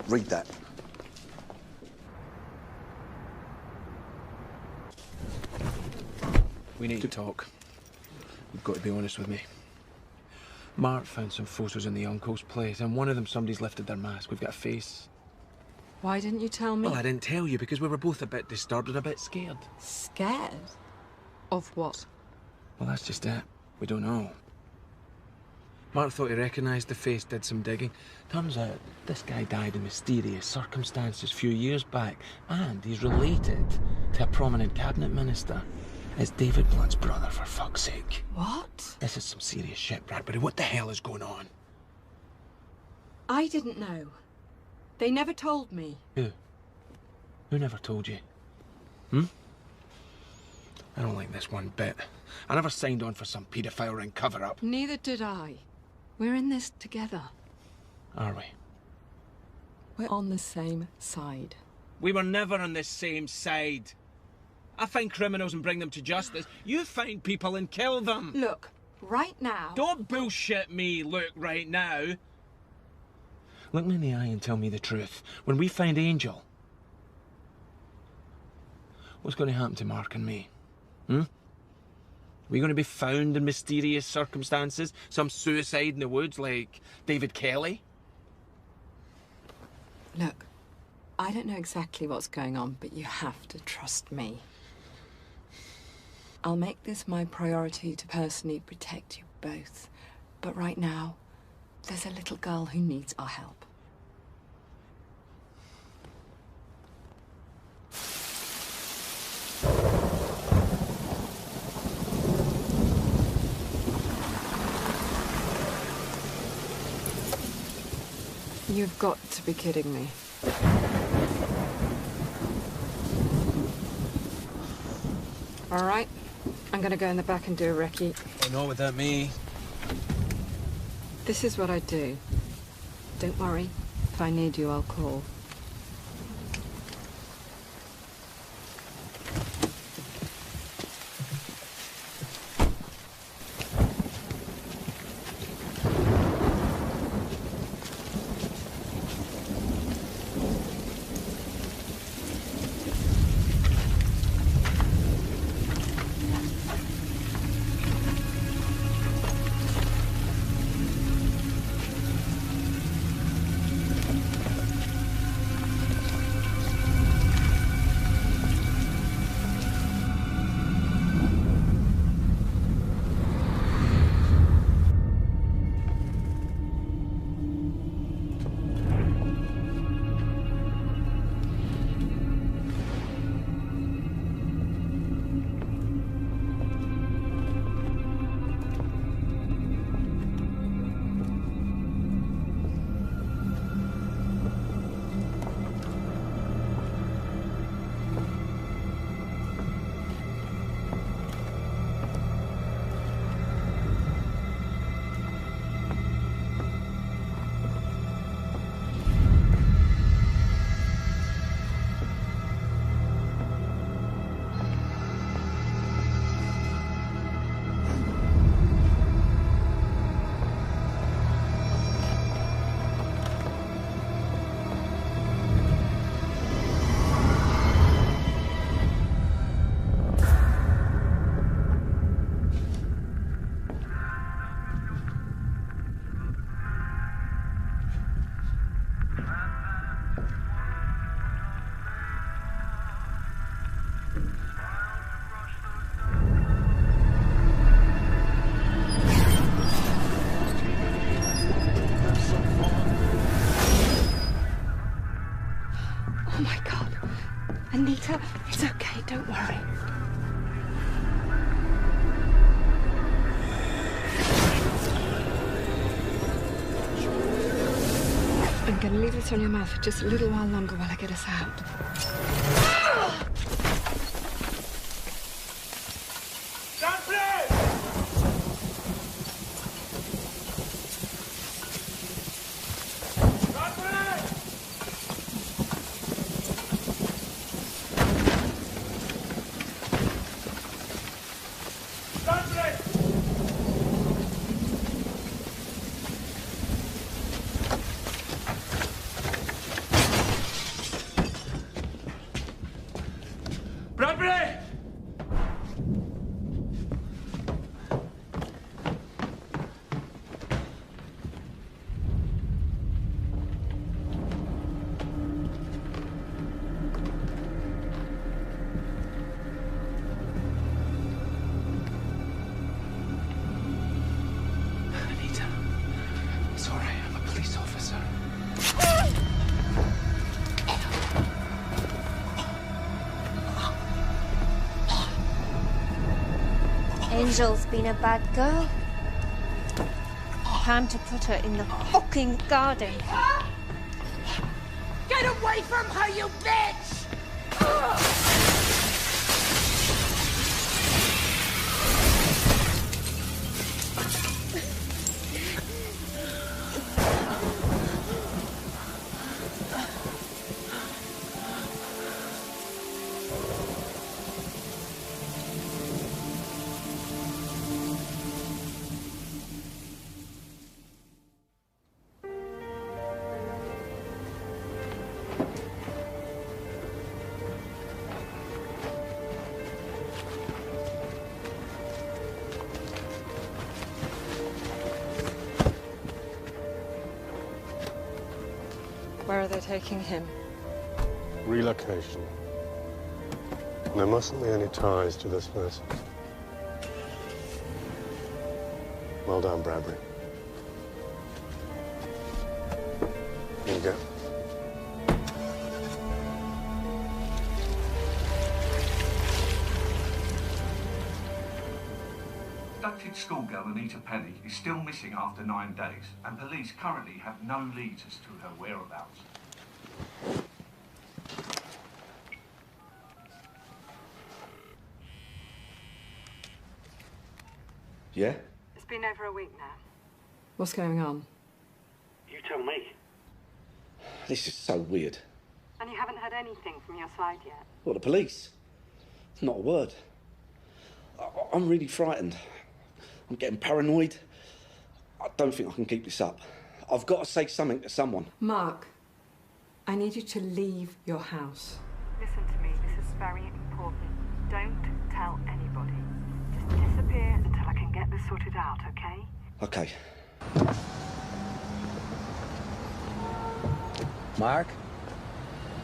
Read that. We need to talk. You've got to be honest with me. Mark found some photos in the uncle's place, and one of them somebody's lifted their mask. We've got a face. Why didn't you tell me? Well, I didn't tell you because we were both a bit disturbed and a bit scared. Scared? Of what? Well, that's just it. We don't know. Mark thought he recognised the face, did some digging. Turns out this guy died in mysterious circumstances a few years back, and he's related to a prominent cabinet minister. It's David Blunt's brother, for fuck's sake. What? This is some serious shit, Bradbury. What the hell is going on? I didn't know. They never told me. Who? Who never told you? Hmm? I don't like this one bit. I never signed on for some paedophile ring cover-up. Neither did I. We're in this together. Are we? We're on the same side. We were never on the same side. I find criminals and bring them to justice. You find people and kill them. Look, right now... Don't bullshit me, look, right now. Look me in the eye and tell me the truth. When we find Angel, what's going to happen to Mark and me? Hmm? Are we going to be found in mysterious circumstances? Some suicide in the woods like David Kelly? Look, I don't know exactly what's going on, but you have to trust me. I'll make this my priority to personally protect you both. But right now, there's a little girl who needs our help. You've got to be kidding me. All right, I'm gonna go in the back and do a recce. Oh, no, without me. This is what I do. Don't worry. If I need you, I'll call. Anita, it's okay, don't worry. I'm gonna leave this on your mouth for just a little while longer while I get us out. Bradbury! Anita, it's all right. I'm a police officer. Angel's been a bad girl. Time to put her in the fucking garden. Get away from her, you bitch! Where are they taking him? Relocation. There mustn't be any ties to this place. Well done, Bradbury. Here you go. Abducted schoolgirl Anita Penny is still missing after 9 days, and police currently have no leads as to her whereabouts. Yeah? It's been over a week now. What's going on? You tell me. This is so weird. And you haven't heard anything from your side yet? What, the police? Not a word. I'm really frightened. I'm getting paranoid. I don't think I can keep this up. I've got to say something to someone. Mark, I need you to leave your house. Listen to me, this is very important. Don't tell anybody. Just disappear until I can get this sorted out, okay? Okay. Mark,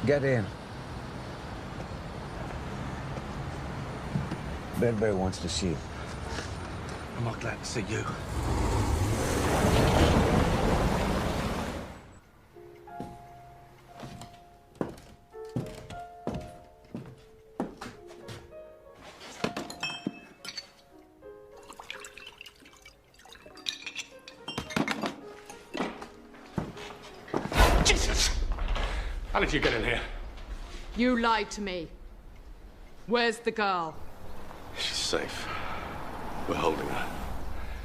get in. Bradbury wants to see you. I'm not glad to see you. Jesus! How did you get in here? You lied to me. Where's the girl? She's safe. We're holding her.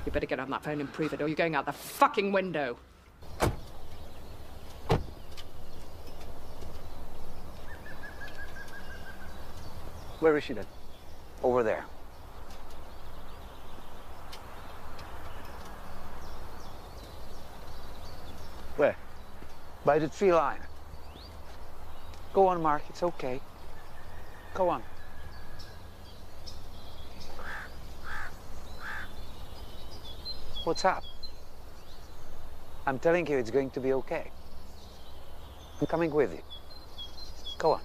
You better get on that phone and prove it, or you're going out the fucking window. Where is she then? Over there. Where? By the tree line. Go on, Mark, it's okay. Go on. What's up? I'm telling you it's going to be okay. I'm coming with you. Go on.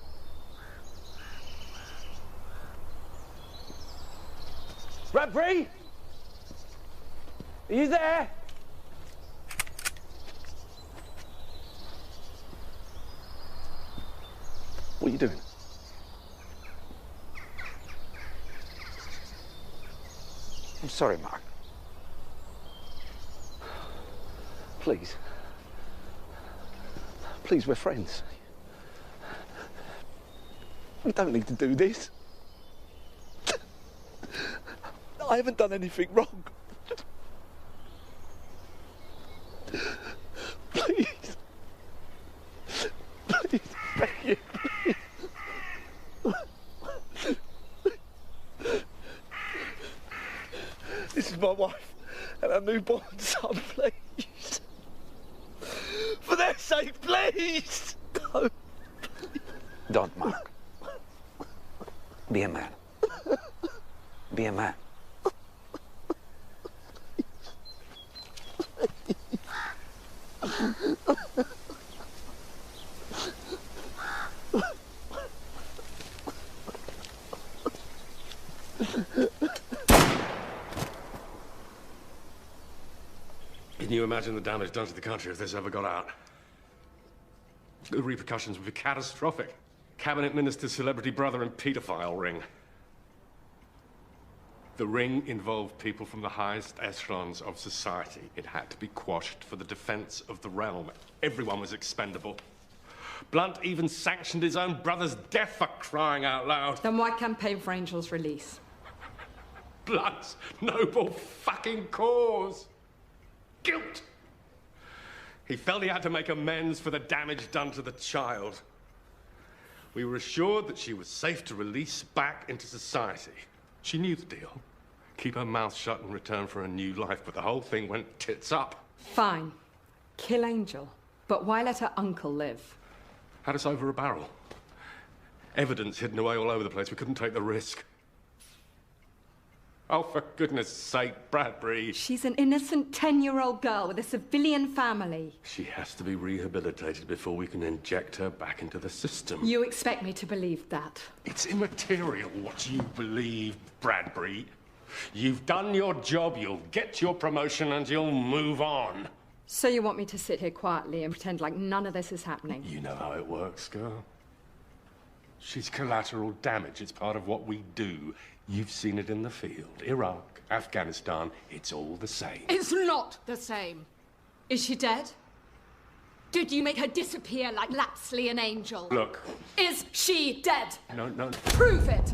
Bradbury? Are you there? What are you doing? sorry, Mark. Please. Please, we're friends. We don't need to do this. I haven't done anything wrong. Please. Please, thank you, please. This is my wife and our newborn son, please. For their sake, please. No. Don't, Mark. Be a man. Be a man. Can you imagine the damage done to the country if this ever got out? The repercussions would be catastrophic. Cabinet minister's celebrity brother and paedophile ring. The ring involved people from the highest echelons of society. It had to be quashed for the defense of the realm. Everyone was expendable. Blunt even sanctioned his own brother's death, for crying out loud. Then why campaign for Angel's release? Blunt's noble fucking cause. Guilt. He felt he had to make amends for the damage done to the child. We were assured that she was safe to release back into society. She knew the deal. Keep her mouth shut in return for a new life, but the whole thing went tits up. Fine. Kill Angel. But why let her uncle live? Had us over a barrel. Evidence hidden away all over the place. We couldn't take the risk. Oh, for goodness sake, Bradbury. She's an innocent 10-year-old girl with a civilian family. She has to be rehabilitated before we can inject her back into the system. You expect me to believe that? It's immaterial what you believe, Bradbury. You've done your job, you'll get your promotion, and you'll move on. So you want me to sit here quietly and pretend like none of this is happening? You know how it works, girl. She's collateral damage. It's part of what we do. You've seen it in the field. Iraq, Afghanistan, it's all the same. It's not the same. Is she dead? Did you make her disappear like Lapsley and Angel? Look. Is she dead? No. Prove it!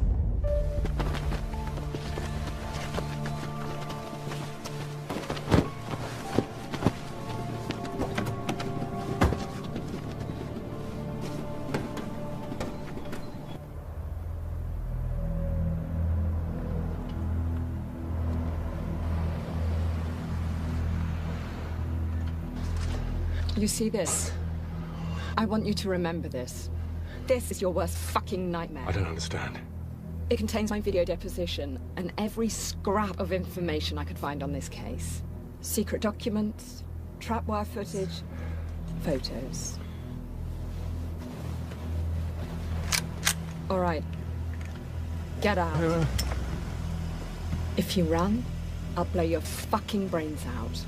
You see this? I want you to remember this. This is your worst fucking nightmare. I don't understand. It contains my video deposition and every scrap of information I could find on this case. Secret documents, trapwire footage, photos. All right. Get out. If you run, I'll blow your fucking brains out.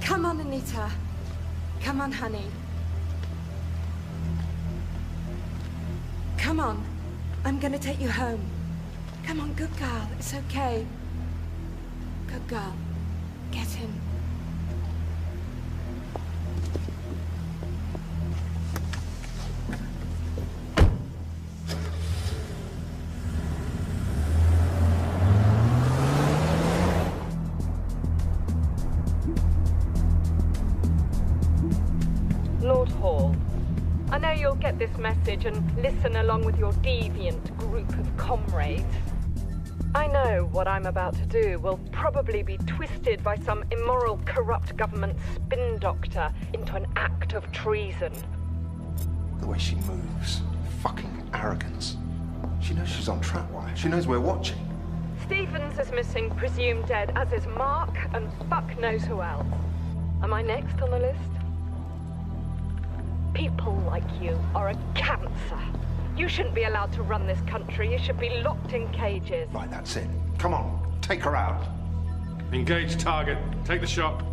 Come on, Anita. Come on, honey. Come on. I'm gonna take you home. Come on, good girl. It's okay. Good girl. Get in. Lord Hall, I know you'll get this message and listen along with your deviant group of comrades. I know what I'm about to do will probably be twisted by some immoral, corrupt government spin doctor into an act of treason. The way she moves. Fucking arrogance. She knows she's on trapwire. She knows we're watching. Stevens is missing, presumed dead, as is Mark, and fuck knows who else. Am I next on the list? People like you are a cancer. You shouldn't be allowed to run this country. You should be locked in cages. Right, that's it. Come on, take her out. Engage target. Take the shot.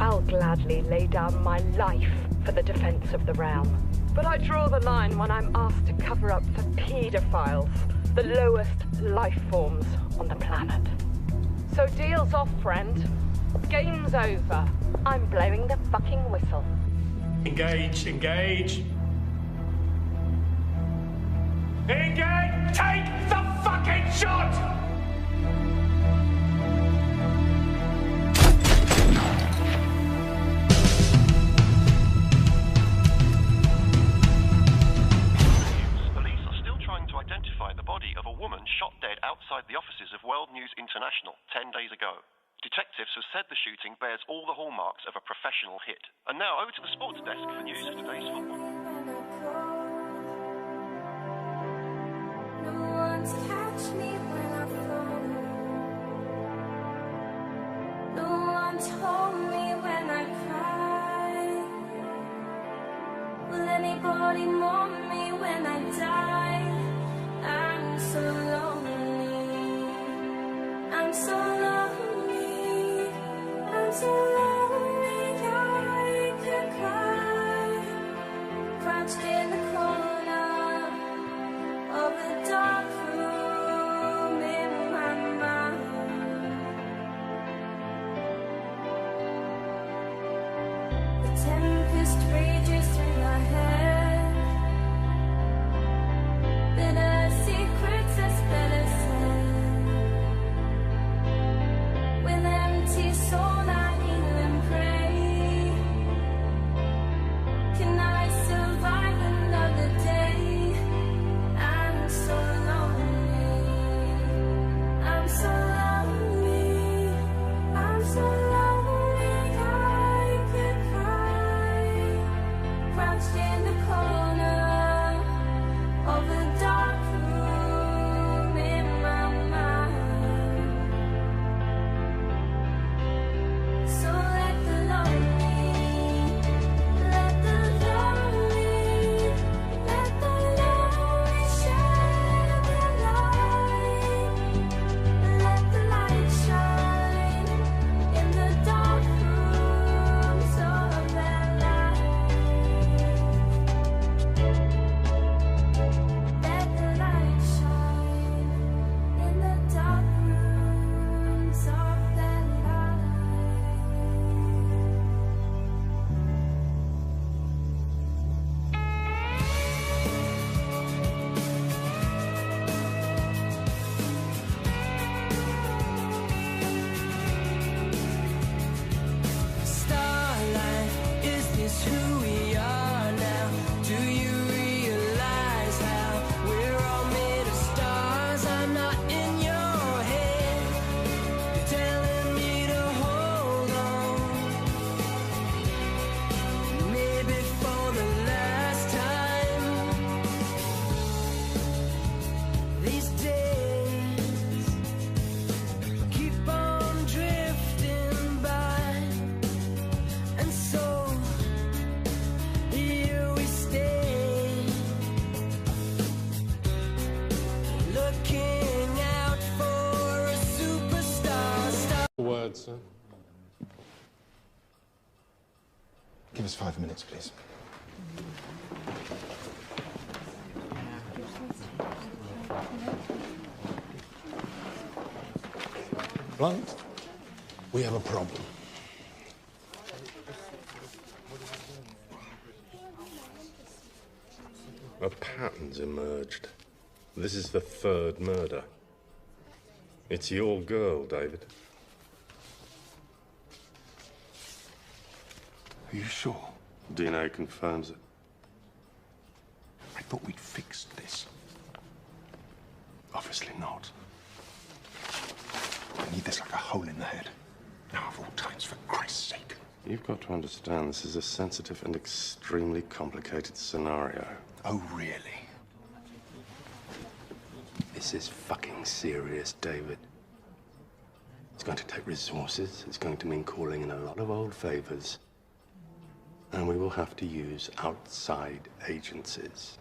I'll gladly lay down my life for the defense of the realm. But I draw the line when I'm asked to cover up for paedophiles, the lowest life forms on the planet. So deal's off, friend. Game's over. I'm blowing the fucking whistle. Engage, engage. Engage! Take the fucking shot! Police are still trying to identify the body of a woman shot dead outside the offices of World News International 10 days ago. Detectives have said the shooting bears all the hallmarks of a professional hit. And now over to the sports desk for news of today's football. Catch me when I fall. No one's hold me when I cry. Will anybody mourn me when I die? I'm so lonely. I'm so lonely. I'm so lonely. I could cry. Crouched in the corner of a dark room in my mind. The tempest rages through my head. Bitter secrets as better said. With empty soul I kneel and pray. Can I survive another day? I'm so lonely. I'm so lonely. I'm so lonely. I could cry. Crouched in the corner of a dark room in my mind. So let the lonely, let the lonely, let the lonely share the light. Let the light shine in the dark rooms of their life. Let the light shine in the dark rooms of their life. Starlight, is this who we are now? Do you realize how we're all made of stars? I'm not in your head. You're telling me to hold on. Maybe for the last time. These days keep on drifting by. And so here we stay, looking out for a superstar. Word, sir. Give us 5 minutes, please. Blunt, we have a problem. A pattern's emerged. This is the third murder. It's your girl, David. Are you sure? DNA confirms it. I thought we'd fixed this. Obviously not. I need this like a hole in the head. Now of all times, for Christ's sake. You've got to understand this is a sensitive and extremely complicated scenario. Oh, really? This is fucking serious, David. It's going to take resources. It's going to mean calling in a lot of old favors. And we will have to use outside agencies.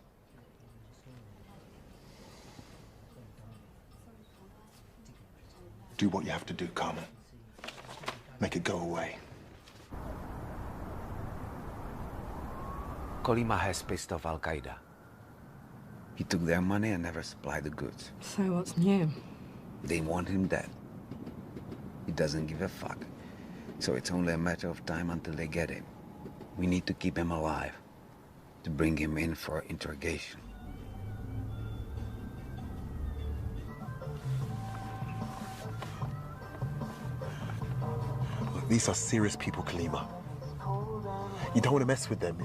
Do what you have to do, Carmen. Make it go away. Colima has pissed off Al-Qaeda. He took their money and never supplied the goods. So what's new? They want him dead. He doesn't give a fuck. So it's only a matter of time until they get him. We need to keep him alive, to bring him in for interrogation. Look, these are serious people, Kalima. You don't want to mess with them.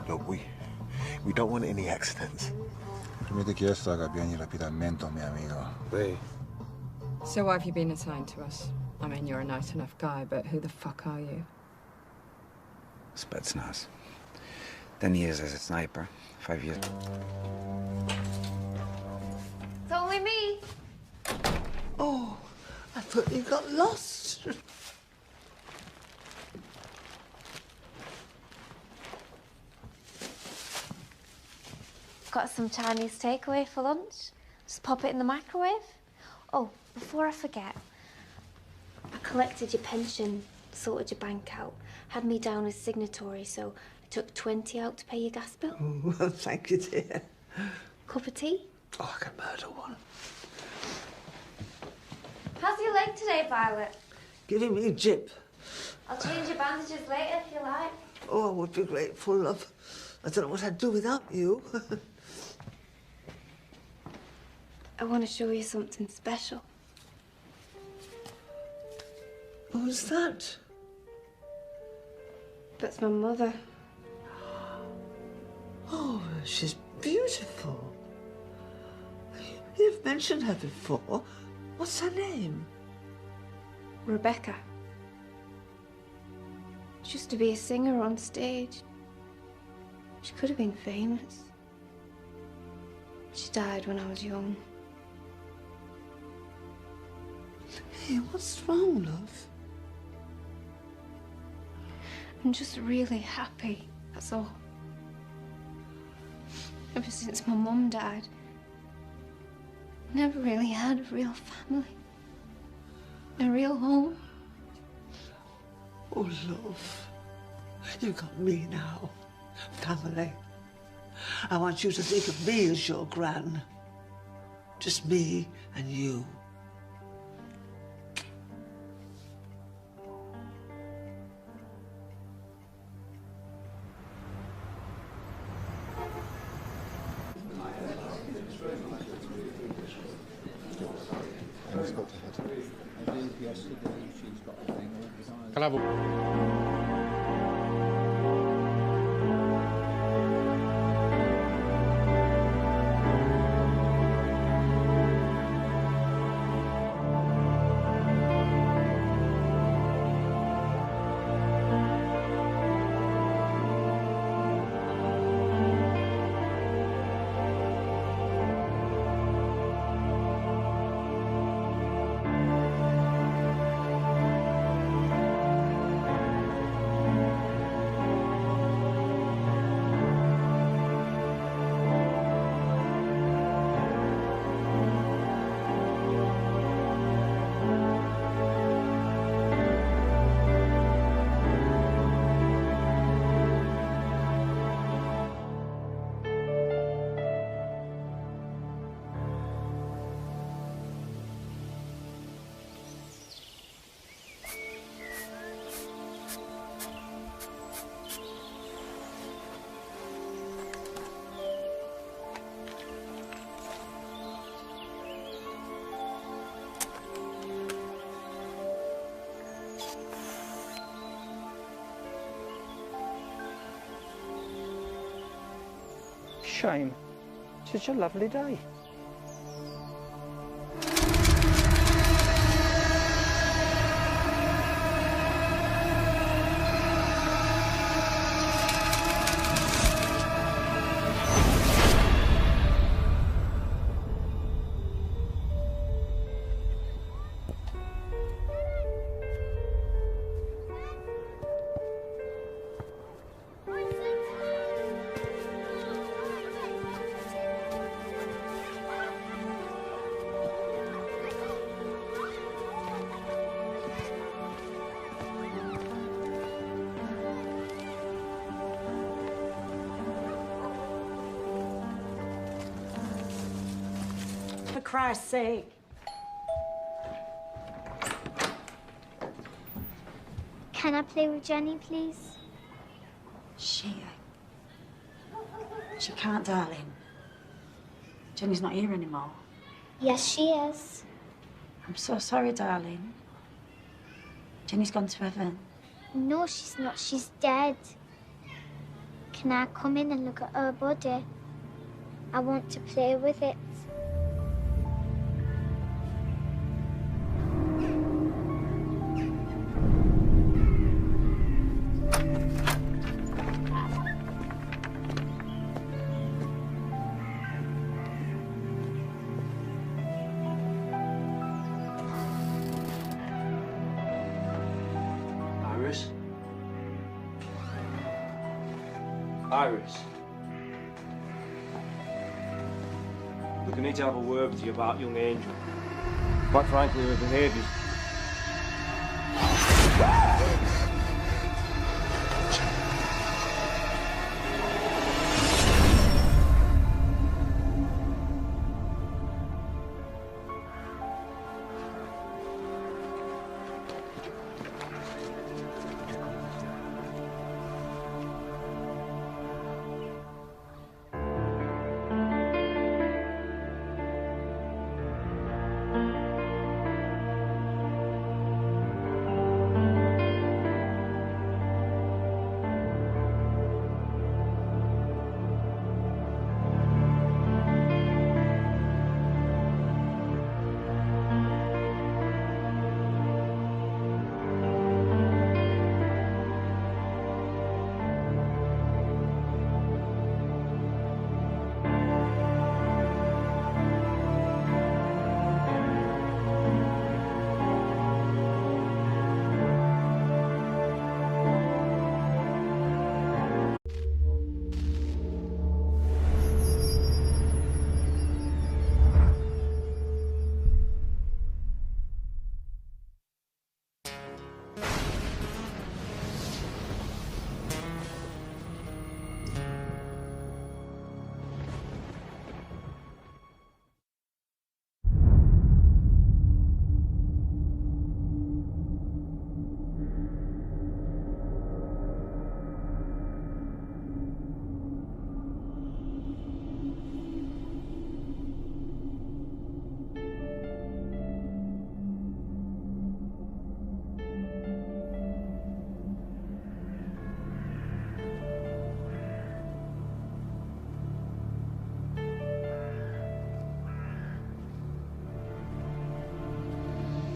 Look, we don't want any accidents. Prima ti chiesto che abbiamo rapidamente, mio amico. Wait. So why have you been assigned to us? I mean, you're a nice enough guy, but who the fuck are you? Spetsnaz. 10 years as a sniper, 5 years. It's only me. Oh, I thought you got lost. Got some Chinese takeaway for lunch. Just pop it in the microwave. Oh, before I forget, I collected your pension, sorted your bank out, had me down as signatory, so I took 20 out to pay your gas bill. Oh, well, thank you, dear. Cup of tea? Oh, I can murder one. How's your leg today, Violet? Giving me a jip. I'll change your bandages later if you like. Oh, I would be grateful, love. I don't know what I'd do without you. I want to show you something special. Who's that? That's my mother. Oh, she's beautiful. You've mentioned her before. What's her name? Rebecca. She used to be a singer on stage. She could have been famous. She died when I was young. Hey, what's wrong, love? I'm just really happy, that's all. Ever since my mum died, I never really had a real family. A real home. Oh, love. You've got me now. Family. I want you to think of me as your gran. Just me and you. Can I have a... Shame. Such a lovely day. Christ's sake. Can I play with Jenny, please? She can't, darling. Jenny's not here anymore. Yes, she is. I'm so sorry, darling. Jenny's gone to heaven. No, she's not. She's dead. Can I come in and look at her body? I want to play with it. Iris? Iris? Look, I need to have a word with you about young Angel. Quite frankly, her behaviour's...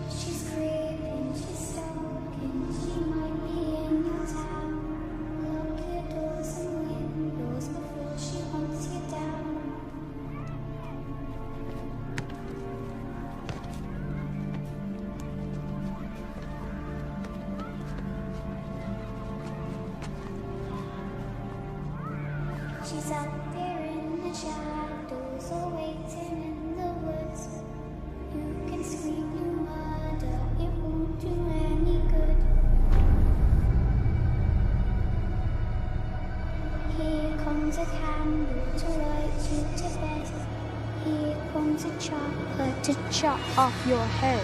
She's creeping, she's stalking, she might be in your town. Lock your doors and windows before she hunts you down. She's out there in the shadows, or waiting in the woods. You can scream your murder, it won't do any good. Here comes a candle to light you to bed. Here comes a chopper to chop off your head.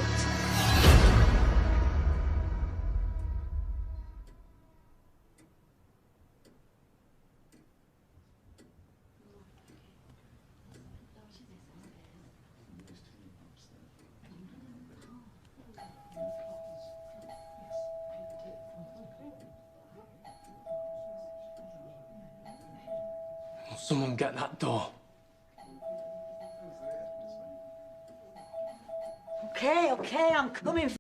Will someone get that door? Okay, I'm coming.